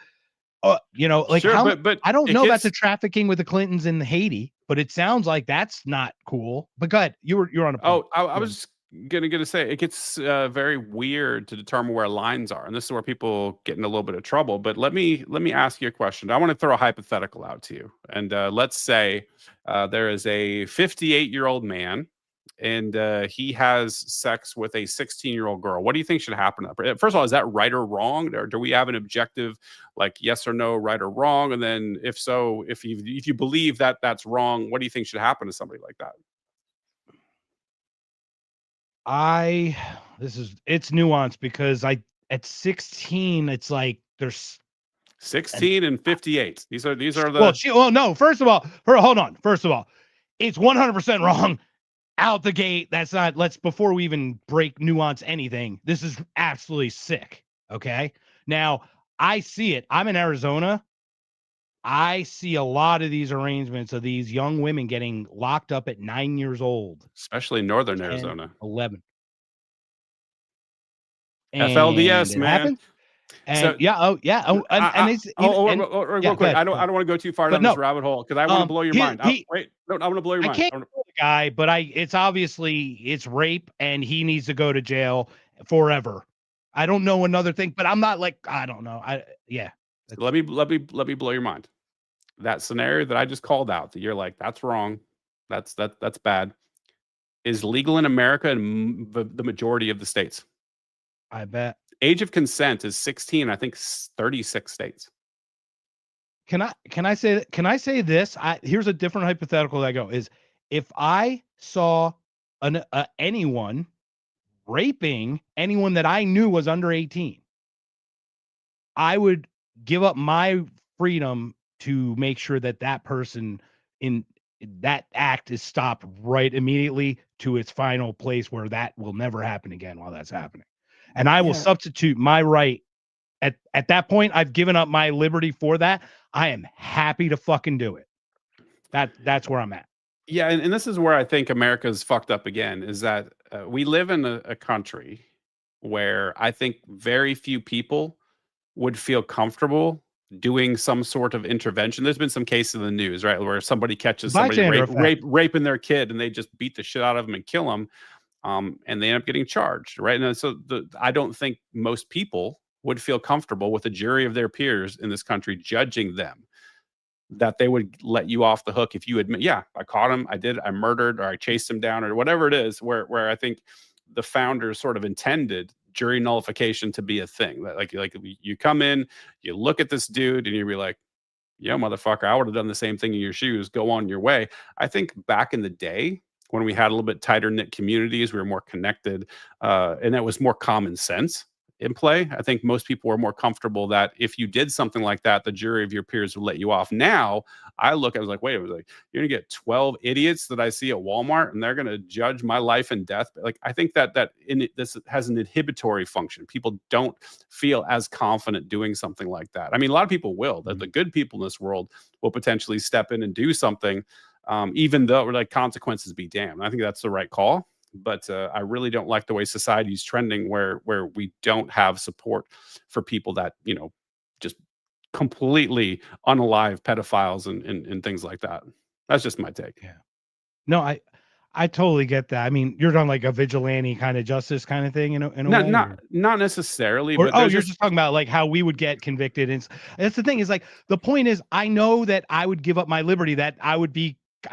like sure, how but I don't it know about gets. the trafficking with the Clintons in Haiti, but it sounds like that's not cool. But go ahead, you're on a point. Oh, I was gonna say it gets very weird to determine where lines are, and this is where people get in a little bit of trouble. But let me ask you a question. I want to throw a hypothetical out to you, and let's say there is a 58-year-old man, and he has sex with a 16-year-old girl. What do you think should happen? First of all, is that right or wrong, or do we have an objective, like yes or no, right or wrong? And then if so, if you believe that that's wrong, what do you think should happen to somebody like that? It's nuanced because at 16 it's like there's 16 and 58. These are no, hold on. First of all, it's 100% wrong out the gate. That's not before we even break nuance anything. This is absolutely sick. Okay. Now I see it. I'm in Arizona. I see a lot of these arrangements of these young women getting locked up at 9 years old, especially in northern 10, Arizona. 11. And FLDS, it man. happens. And So real quick. I don't want to go too far down this rabbit hole because I want to blow your mind. I want to blow your mind. I can't kill the guy, but it's obviously it's rape and he needs to go to jail forever. I don't know another thing, but I'm not like I don't know. Let me blow your mind. That scenario that I just called out that you're like that's wrong, that's bad, is legal in America in the majority of the states. I bet. Age of consent is 16. I think 36 states. Can I say this? Here's a different hypothetical that I go is if I saw anyone raping anyone that I knew was under 18, I would give up my freedom to make sure that person in that act is stopped right immediately to its final place where that will never happen again while that's happening. And I will substitute my right at that point. I've given up my liberty for that. I am happy to fucking do it. That's where I'm at. Yeah, and this is where I think America's fucked up again, is that we live in a country where I think very few people would feel comfortable doing some sort of intervention. There's been some cases in the news, right, where somebody catches somebody raping their kid and they just beat the shit out of them and kill them. And they end up getting charged, right? And so I don't think most people would feel comfortable with a jury of their peers in this country judging them, that they would let you off the hook if you admit, yeah, I caught him, I murdered, or I chased him down, or whatever it is, where I think the founders sort of intended jury nullification to be a thing. That like you come in, you look at this dude, and you be like, yeah, motherfucker, I would have done the same thing in your shoes. Go on your way. I think back in the day, when we had a little bit tighter knit communities, we were more connected, and that was more common sense in play. I think most people were more comfortable that if you did something like that, the jury of your peers would let you off. Now I was like, wait, you're gonna get 12 idiots that I see at Walmart and they're gonna judge my life and death. Like, I think that this has an inhibitory function. People don't feel as confident doing something like that. I mean, a lot of people will. The good people in this world will potentially step in and do something. Even though like consequences be damned. I think that's the right call, but I really don't like the way society's trending where we don't have support for people that, just completely unalive pedophiles and things like that. That's just my take. Yeah. No, I totally get that. I mean, you're talking like a vigilante kind of justice kind of thing, in a way? Not necessarily. But you're just talking about like how we would get convicted. And that's the thing is like, the point is, I know that I would give up my liberty, that I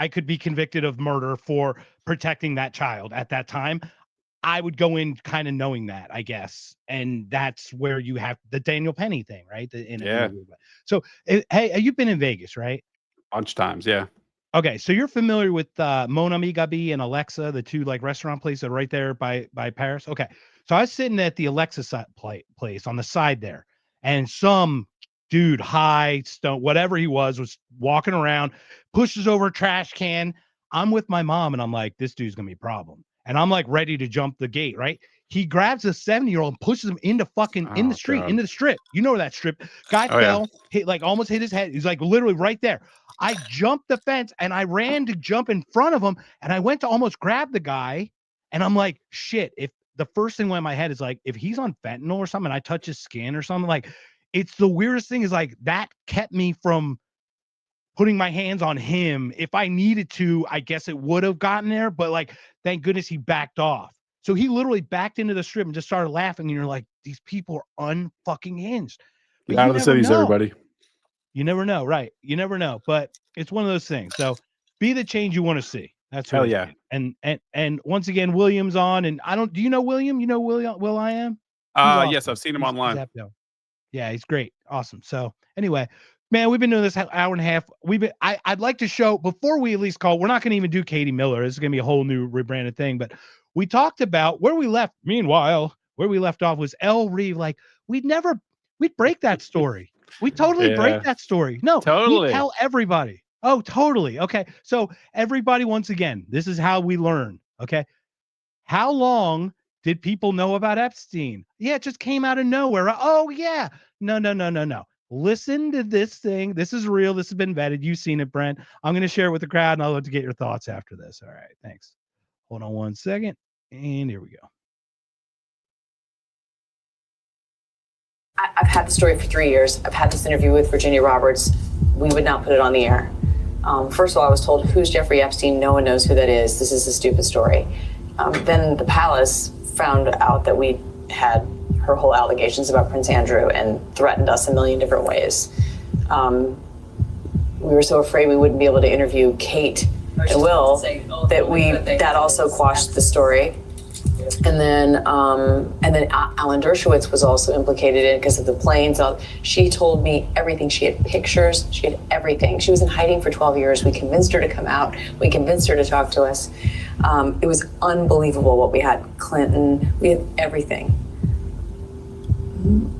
could be convicted of murder for protecting that child at that time. I would go in kind of knowing that, I guess. And that's where you have the Daniel Penny thing, right? So, hey, you've been in Vegas, right? Bunch of times, yeah. Okay, so you're familiar with Mon Ami Gabi and Alexa, the two like restaurant places that are right there by Paris. Okay, so I was sitting at the Alexa place on the side there, and some dude, high stone, whatever he was walking around, pushes over a trash can. I'm with my mom, and I'm like, this dude's gonna be a problem, and I'm like ready to jump the gate, right? He grabs a 70-year-old and pushes him into fucking in the street, God. into the strip. You know where that strip guy Oh, yeah. fell, hit like almost hit his head. He's like literally right there. I jumped the fence and I ran to jump in front of him, and I went to almost grab the guy, and I'm like, shit, if the first thing went in my head is like, if he's on fentanyl or something, and I touch his skin or something, like, it's the weirdest thing is like that kept me from putting my hands on him. If I needed to, I guess it would have gotten there, but like, thank goodness he backed off. So he literally backed into the strip and just started laughing, and you're like, these people are unfucking hinged. But Get out of the cities, everybody. You never know, right? You never know, but it's one of those things. So be the change you want to see. That's Hell what yeah. And once again, William's on, and do you know William? You know Will I am? Yes, I've seen him online. Yeah, he's great. Awesome. So anyway, man, we've been doing this hour and a half. I'd like to show before we at least call, we're not going to even do Katie Miller. This is going to be a whole new rebranded thing, but we talked about where we left. Meanwhile, where we left off was Elle Reeve. Like we'd break that story. We totally break that story. No, totally. We tell everybody. Oh, totally. Okay. So everybody, once again, this is how we learn. Okay. How long did people know about Epstein? Yeah, it just came out of nowhere. Oh, yeah. No. Listen to this thing. This is real. This has been vetted. You've seen it, Brent. I'm going to share it with the crowd, and I'll love to get your thoughts after this. All right. Thanks. Hold on one second. And here we go. I've had the story for 3 years. I've had this interview with Virginia Roberts. We would not put it on the air. First of all, I was told, who's Jeffrey Epstein? No one knows who that is. This is a stupid story. Then the palace found out that we had her whole allegations about Prince Andrew and threatened us a million different ways. We were so afraid we wouldn't be able to interview Kate and Will that also quashed the story. And then Alan Dershowitz was also implicated in it because of the planes. She told me everything. She had pictures. She had everything. She was in hiding for 12 years. We convinced her to come out. We convinced her to talk to us. It was unbelievable what we had. Clinton, we had everything.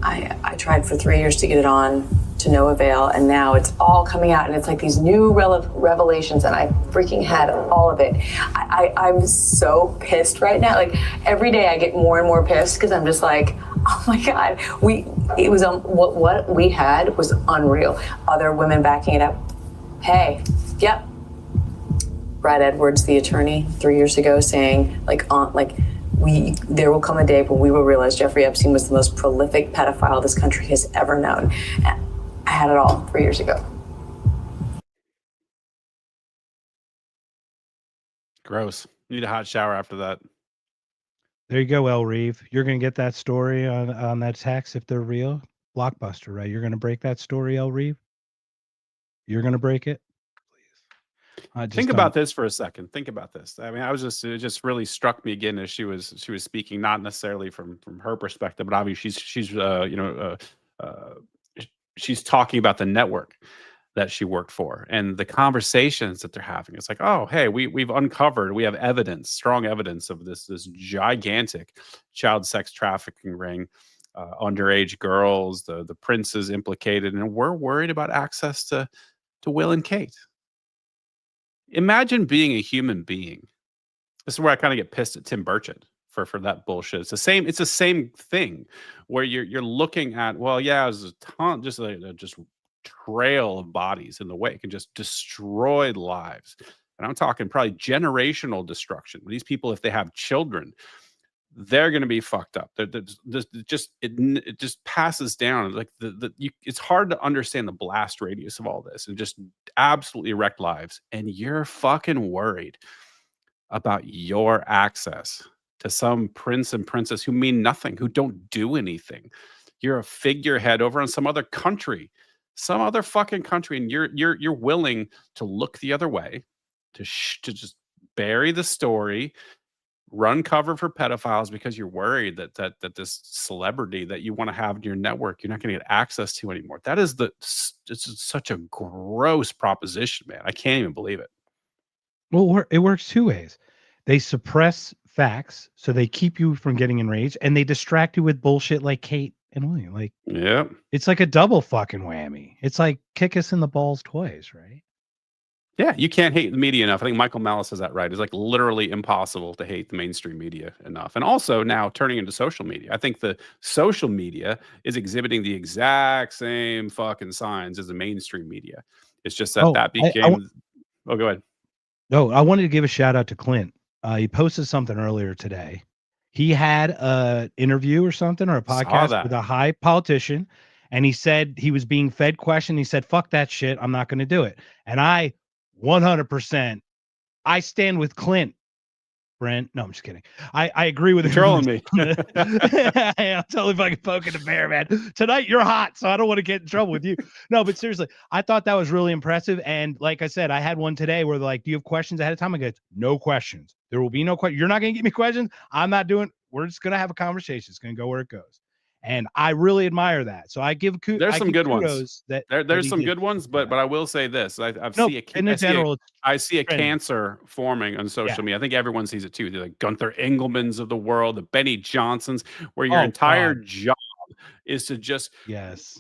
I tried for 3 years to get it on, to no avail, and now it's all coming out, and it's like these new revelations, and I freaking had all of it. I'm so pissed right now. Like every day I get more and more pissed because I'm just like, oh my God, what we had was unreal. Other women backing it up. Hey, yep. Brad Edwards, the attorney, 3 years ago, saying there will come a day when we will realize Jeffrey Epstein was the most prolific pedophile this country has ever known. I had it all 3 years ago. Gross. Need a hot shower after that. There you go, Elle Reeve. You're going to get that story on that text if they're real. Blockbuster, right? You're going to break that story, Elle Reeve? You're going to break it? Please. Think about this for a second. Think about this. I mean, it just really struck me again as she was speaking, not necessarily from her perspective, but obviously she's talking about the network that she worked for and the conversations that they're having. It's like, oh, hey, we have evidence, strong evidence of this gigantic child sex trafficking ring, underage girls, the princes implicated, and we're worried about access to Will and Kate. Imagine being a human being. This is where I kind of get pissed at Tim Burchett for that bullshit. It's the same thing where you're looking at, well, yeah, there's a ton, just trail of bodies in the wake and just destroyed lives. And I'm talking probably generational destruction. These people, if they have children, they're going to be fucked up. It just passes down. Like it's hard to understand the blast radius of all this and just absolutely wrecked lives. And you're fucking worried about your access to some prince and princess who mean nothing, who don't do anything. You're a figurehead over in some other country, some other fucking country, and you're willing to look the other way, to just bury the story, run cover for pedophiles because you're worried that this celebrity that you want to have in your network, you're not going to get access to anymore. It's such a gross proposition, man. I can't even believe it. Well, it works two ways. They suppress facts, so they keep you from getting enraged, and they distract you with bullshit like Kate and William. Like, Yep. it's like a double fucking whammy. It's like kick us in the balls twice, right? Yeah, you can't hate the media enough. I think Michael Malice says that right. It's like literally impossible to hate the mainstream media enough. And also now turning into social media. I think the social media is exhibiting the exact same fucking signs as the mainstream media. It's just that that became. Oh, go ahead. No, I wanted to give a shout out to Clint. He posted something earlier today. He had a interview or something or a podcast with a high politician, and he said he was being fed questions. He said, "Fuck that shit. I'm not going to do it." And I 100%, I stand with Clint. Brent, no, I'm just kidding. I agree with him. Trolling me. I'm totally fucking poking the bear, man. Tonight you're hot, so I don't want to get in trouble with you. No, but seriously, I thought that was really impressive. And like I said, I had one today where they're like, "Do you have questions ahead of time?" I go, "No questions. There will be no question. You're not going to give me questions. I'm not doing. We're just going to have a conversation. It's going to go where it goes." And I really admire that. So I give there's some good ones. There's some good ones, but I will say this: I see a cancer forming on social media. I think everyone sees it too. They're like Gunther Engelmans of the world, the Benny Johnsons, where your entire job is to just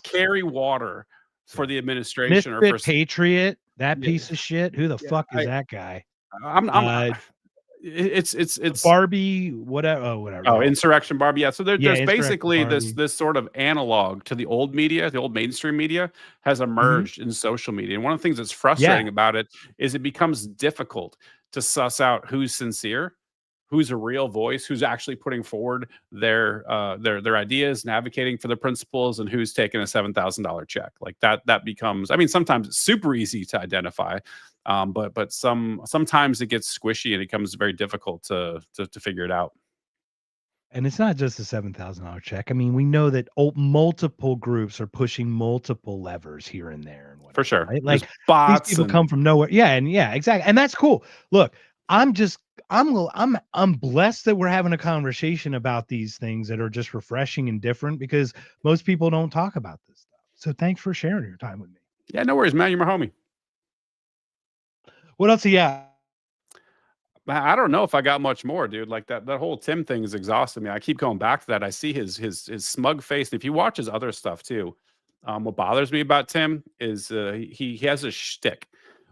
carry water for the administration or for Patriot. That piece of shit. Who the fuck is that guy? It's Barbie, whatever. Oh, Insurrection Barbie. Yeah. So there's basically this sort of analog to the old media, the old mainstream media has emerged in social media. And one of the things that's frustrating about it is it becomes difficult to suss out who's sincere, who's a real voice, who's actually putting forward their ideas and advocating for the principles, and who's taking a $7,000 check. Like that becomes, I mean, sometimes it's super easy to identify. But sometimes it gets squishy and it becomes very difficult to figure it out. And it's not just a $7,000 check. I mean, we know that multiple groups are pushing multiple levers here and there, and whatnot, for sure. right? Like bots, these people come from nowhere. Yeah, exactly, and that's cool. Look, I'm blessed that we're having a conversation about these things that are just refreshing and different, because most people don't talk about this stuff. So thanks for sharing your time with me. Yeah, no worries, man. You're my homie. What else? Yeah, I don't know if I got much more, dude. Like that whole Tim thing is exhausting me. I keep going back to that. I see his smug face. And if you watch his other stuff too, what bothers me about Tim is he has a shtick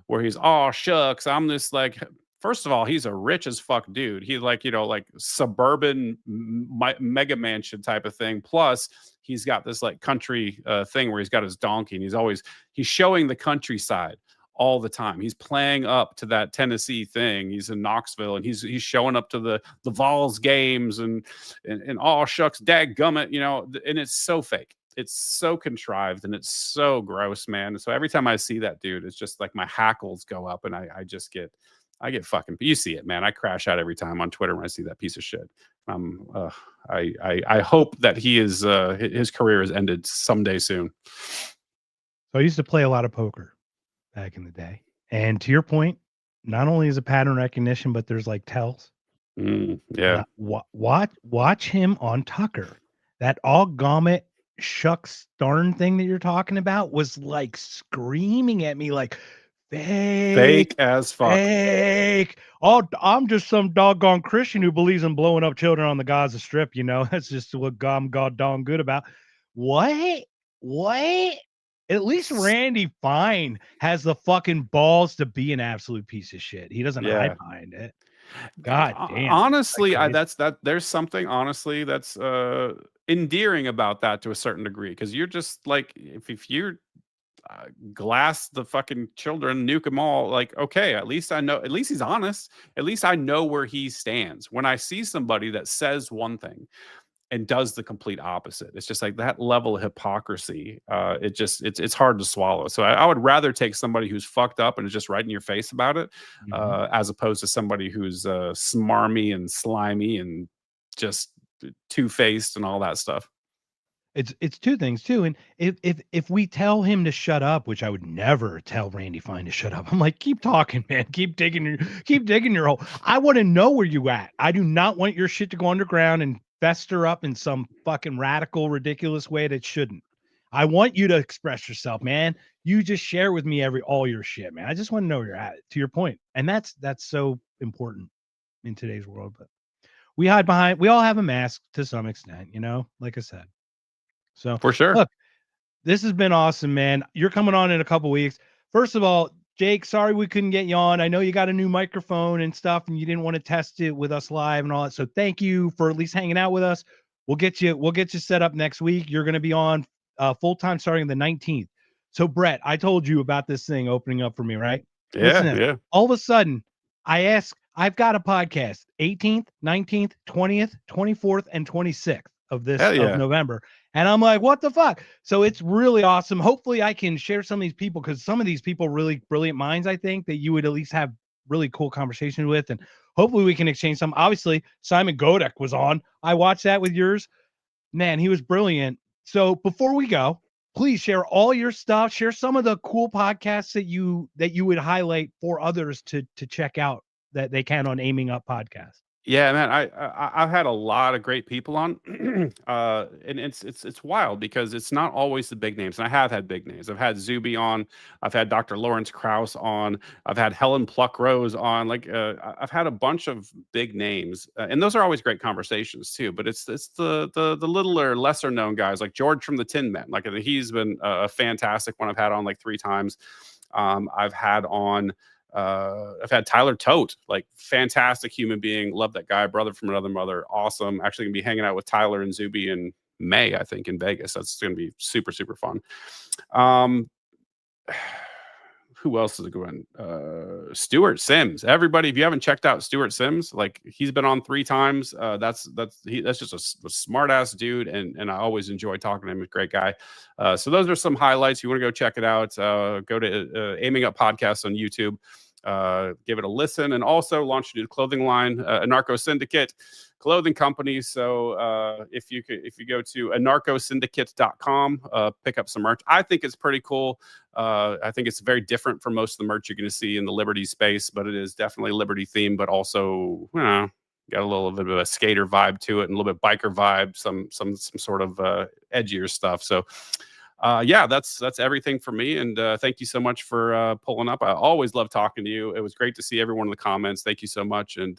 where he's, "Oh shucks, I'm this like." First of all, he's a rich as fuck dude. He's like, like suburban mega mansion type of thing. Plus, he's got this like country thing where he's got his donkey, and he's showing the countryside all the time. He's playing up to that Tennessee thing. He's in Knoxville, and he's showing up to the Vols games and oh shucks, dadgummit, and it's so fake. It's so contrived and it's so gross, man. So every time I see that dude, it's just like my hackles go up, and I get fucking, you see it, man. I crash out every time on Twitter when I see that piece of shit. I hope that his career is ended someday soon. So I used to play a lot of poker back in the day, and to your point, not only is it pattern recognition, but there's like tells. Yeah. Watch him on Tucker. That all gommet shucks darn thing that you're talking about was like screaming at me like, fake as fuck. Fake. Oh, I'm just some doggone Christian who believes in blowing up children on the Gaza Strip. That's just what I'm goddamn good about. What? At least Randy Fine has the fucking balls to be an absolute piece of shit. He doesn't hide behind it. God damn. Honestly, there's something honestly that's endearing about that to a certain degree, because you're just like, if you're glass the fucking children, nuke them all, like, okay, at least I know, at least he's honest, at least I know where he stands. When I see somebody that says one thing and does the complete opposite, it's just like that level of hypocrisy. It's hard to swallow. So I would rather take somebody who's fucked up and is just right in your face about it, as opposed to somebody who's smarmy and slimy and just two-faced and all that stuff. It's two things too. And if we tell him to shut up, which I would never tell Randy Fine to shut up, I'm like, keep talking, man. Keep digging your hole. I want to know where you at. I do not want your shit to go underground and fester up in some fucking radical, ridiculous way that shouldn't. I want you to express yourself, man. You just share with me all your shit, man. I just want to know where you're at, to your point. And that's so important in today's world. But we all have a mask to some extent, like I said. So For sure. look, this has been awesome, man. You're coming on in a couple weeks. First of all, Jake, sorry we couldn't get you on. I know you got a new microphone and stuff, and you didn't want to test it with us live and all that. So thank you for at least hanging out with us. We'll get you set up next week. You're going to be on full time starting the 19th. So Brett, I told you about this thing opening up for me, right? Yeah. All of a sudden, I've got a podcast 18th, 19th, 20th, 24th, and 26th of November. And I'm like, what the fuck? So it's really awesome. Hopefully I can share some of these people, because some of these people are really brilliant minds, I think, that you would at least have really cool conversations with. And hopefully we can exchange some. Obviously, Simon Godek was on. I watched that with yours. Man, he was brilliant. So before we go, please share all your stuff. Share some of the cool podcasts that you would highlight for others to check out that they can on Aiming Up Podcast. Yeah, man, I've had a lot of great people on, and it's wild because it's not always the big names. And I have had big names. I've had Zuby on. I've had Dr. Lawrence Krauss on. I've had Helen Pluckrose on. I've had a bunch of big names, and those are always great conversations too. But it's the littler, lesser known guys like George from the Tin Men. Like he's been a fantastic one. I've had on like 3 times. I've had Tyler Tote, like fantastic human being. Love that guy. Brother from another mother. Awesome. Actually gonna be hanging out with Tyler and Zuby in May, I think, in Vegas. That's gonna be super, super fun. Who else is going? Stuart Sims. Everybody, if you haven't checked out Stuart Sims, like he's been on 3 times. That's just a smart ass dude, and I always enjoy talking to him. He's a great guy. So those are some highlights. You want to go check it out? Go to Aiming Up Podcast on YouTube. Give it a listen, and also launched a new clothing line, Anarcho Syndicate clothing company. So if you go to anarchosyndicate.com, pick up some merch. I think it's pretty cool. I think it's very different from most of the merch you're going to see in the Liberty space, but it is definitely Liberty themed, but also got a little bit of a skater vibe to it and a little bit biker vibe, some sort of edgier stuff. So yeah, that's everything for me. And thank you so much for pulling up. I always love talking to you. It was great to see everyone in the comments. Thank you so much. And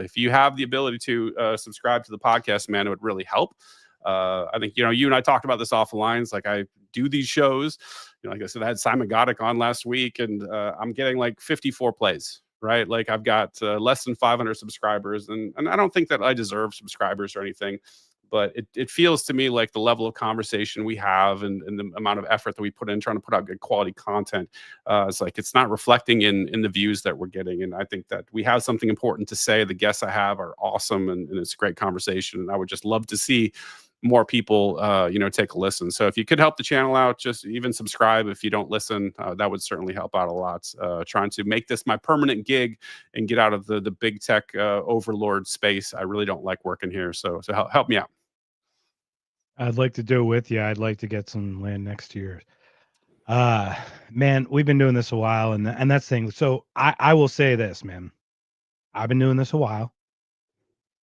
if you have the ability to subscribe to the podcast, man, it would really help. I think, you and I talked about this off the lines. Like I do these shows, like I said, I had Simon Godek on last week, and I'm getting like 54 plays, right? Like I've got less than 500 subscribers, and I don't think that I deserve subscribers or anything. But it feels to me like the level of conversation we have and the amount of effort that we put in trying to put out good quality content, it's not reflecting in the views that we're getting. And I think that we have something important to say. The guests I have are awesome, and it's a great conversation. And I would just love to see more people, take a listen. So if you could help the channel out, just even subscribe if you don't listen, that would certainly help out a lot. Trying to make this my permanent gig and get out of the big tech overlord space. I really don't like working here. So help me out. I'd like to do it with you. I'd like to get some land next year. Man, we've been doing this a while, and that's the thing. So I will say this, man. I've been doing this a while.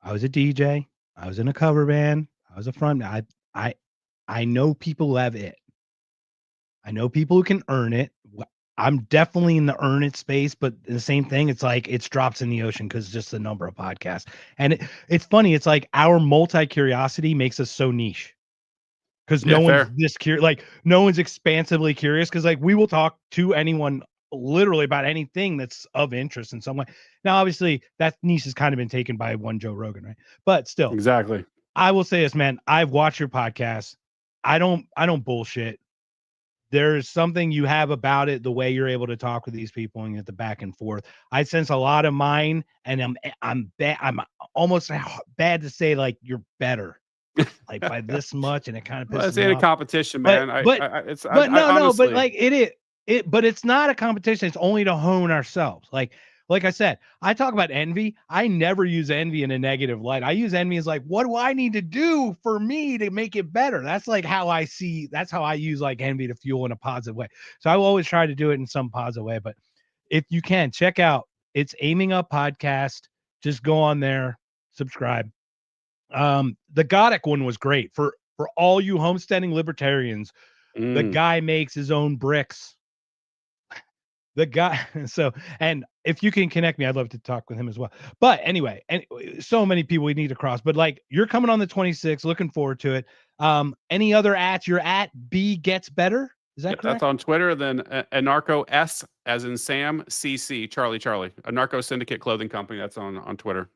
I was a DJ. I was in a cover band. I was a front. I know people who have it. I know people who can earn it. I'm definitely in the earn it space, but the same thing. It's like it's drops in the ocean because just the number of podcasts. And it's funny. It's like our multi-curiosity makes us so niche. Because no one's this curious, like no one's expansively curious. Because like we will talk to anyone literally about anything that's of interest in some way. Now, obviously, that niche has kind of been taken by one Joe Rogan, right? But still, exactly. I will say this, man. I've watched your podcast. I don't bullshit. There's something you have about it, the way you're able to talk with these people and get the back and forth. I sense a lot of mine, and I'm almost bad to say like you're better. Like by this much, and it kind of pisses it's in a competition, man. But it's not a competition. It's only to hone ourselves. Like I said, I talk about envy. I never use envy in a negative light. I use envy as like, what do I need to do for me to make it better? That's like how I see. That's how I use like envy to fuel in a positive way. So I will always try to do it in some positive way. But if you can check out, it's Aiming Up Podcast. Just go on there, subscribe. The Godek one was great for all you homesteading libertarians The guy makes his own bricks. The guy. So, and if you can connect me, I'd love to talk with him as well. But anyway, and so many people we need to cross. But like, you're coming on the 26th. Looking forward to it. Any other ats? You're at B Gets Better. Is that correct? That's on Twitter. Then Anarcho S as in Sam, CC, Charlie. Anarcho Syndicate Clothing Company. That's on Twitter.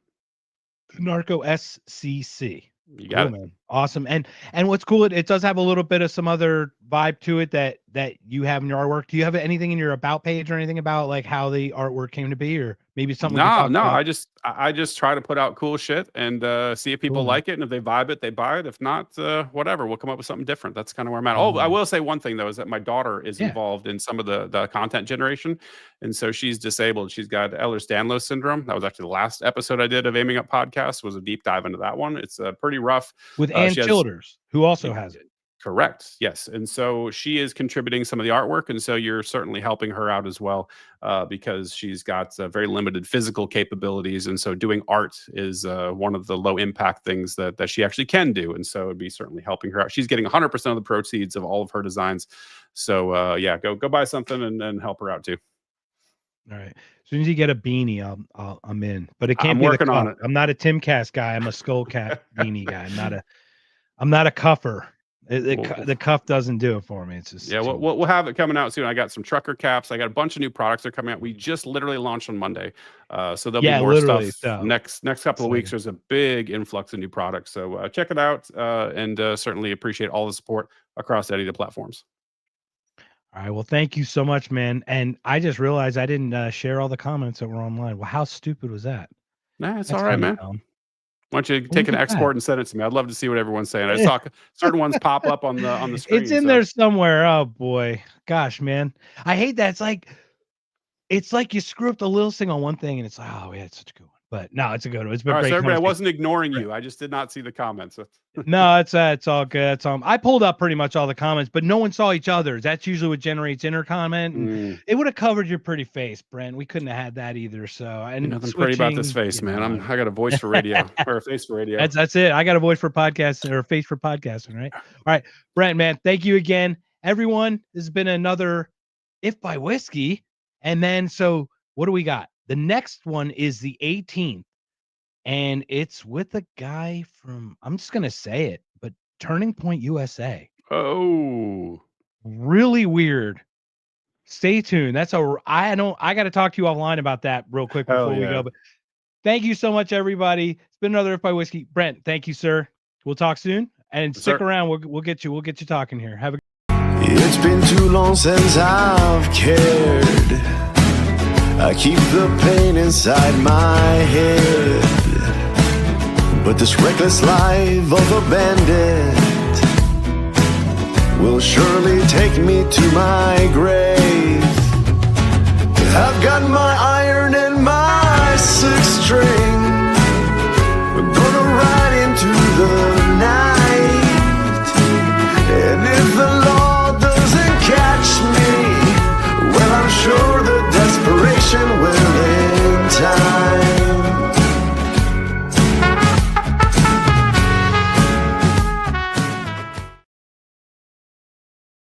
Narco SCC. You got it. Man. Awesome. And what's cool, it does have a little bit of some other vibe to it that you have in your artwork. Do you have anything in your about page or anything about like how the artwork came to be, or maybe something? No. I just try to put out cool shit and see if people like it, and if they vibe it, they buy it. If not, whatever. We'll come up with something different. That's kind of where I'm at. Oh, I will say one thing though, is that my daughter is involved in some of the content generation, and so she's disabled. She's got Ehlers-Danlos syndrome. That was actually the last episode I did of Aiming Up Podcast. Was a deep dive into that one. It's pretty rough. With Ann Childers, who also has it. Correct. Yes. And so she is contributing some of the artwork. And so you're certainly helping her out as well, because she's got very limited physical capabilities. And so doing art is one of the low impact things that she actually can do. And so it'd be certainly helping her out. She's getting 100% of the proceeds of all of her designs. So yeah, go buy something and help her out too. All right. As soon as you get a beanie, I'm in. But it can't I'm be working the cuff. on it. I'm not a Timcast guy. I'm a Skull Cat beanie guy. I'm not a cuffer. The cuff doesn't do it for me. It's just we'll have it coming out soon. I got some trucker caps. I got a bunch of new products that are coming out. We just literally launched on Monday, so there'll be more stuff so. next couple of weeks. There's a big influx of new products, so check it out, and certainly appreciate all the support across any of the platforms. All right. Well, thank you so much, man. And I just realized I didn't share all the comments that were online. Well, how stupid was that? Nah, it's all right, man. Why don't you take an export and send it to me? I'd love to see what everyone's saying. I saw certain ones pop up on the screen. It's in there somewhere. Oh boy, gosh, man, I hate that. It's like you screw up the little thing on one thing, and it's like, oh, yeah, it's such a good one. But no, it's a good one. It's been great. So everybody, I wasn't ignoring you. I just did not see the comments. No, it's all good. I pulled up pretty much all the comments, but no one saw each other's. That's usually what generates inner comment. And it would have covered your pretty face, Brent. We couldn't have had that either. So and nothing pretty about this face, man. I got a voice for radio or a face for radio. That's it. I got a voice for podcasting or a face for podcasting, right? All right, Brent, man. Thank you again, everyone. This has been another If by Whiskey, and then so what do we got? The next one is the 18th, and it's with a guy from, I'm just going to say it, but Turning Point USA. Oh, really weird. Stay tuned. I got to talk to you offline about that real quick before we go. But thank you so much, everybody. It's been another If by Whiskey. Brent, thank you, sir. We'll talk soon, and stick around. We'll get you talking here. Have a. It's been too long since I've cared. I keep the pain inside my head, but this reckless life of a bandit will surely take me to my grave.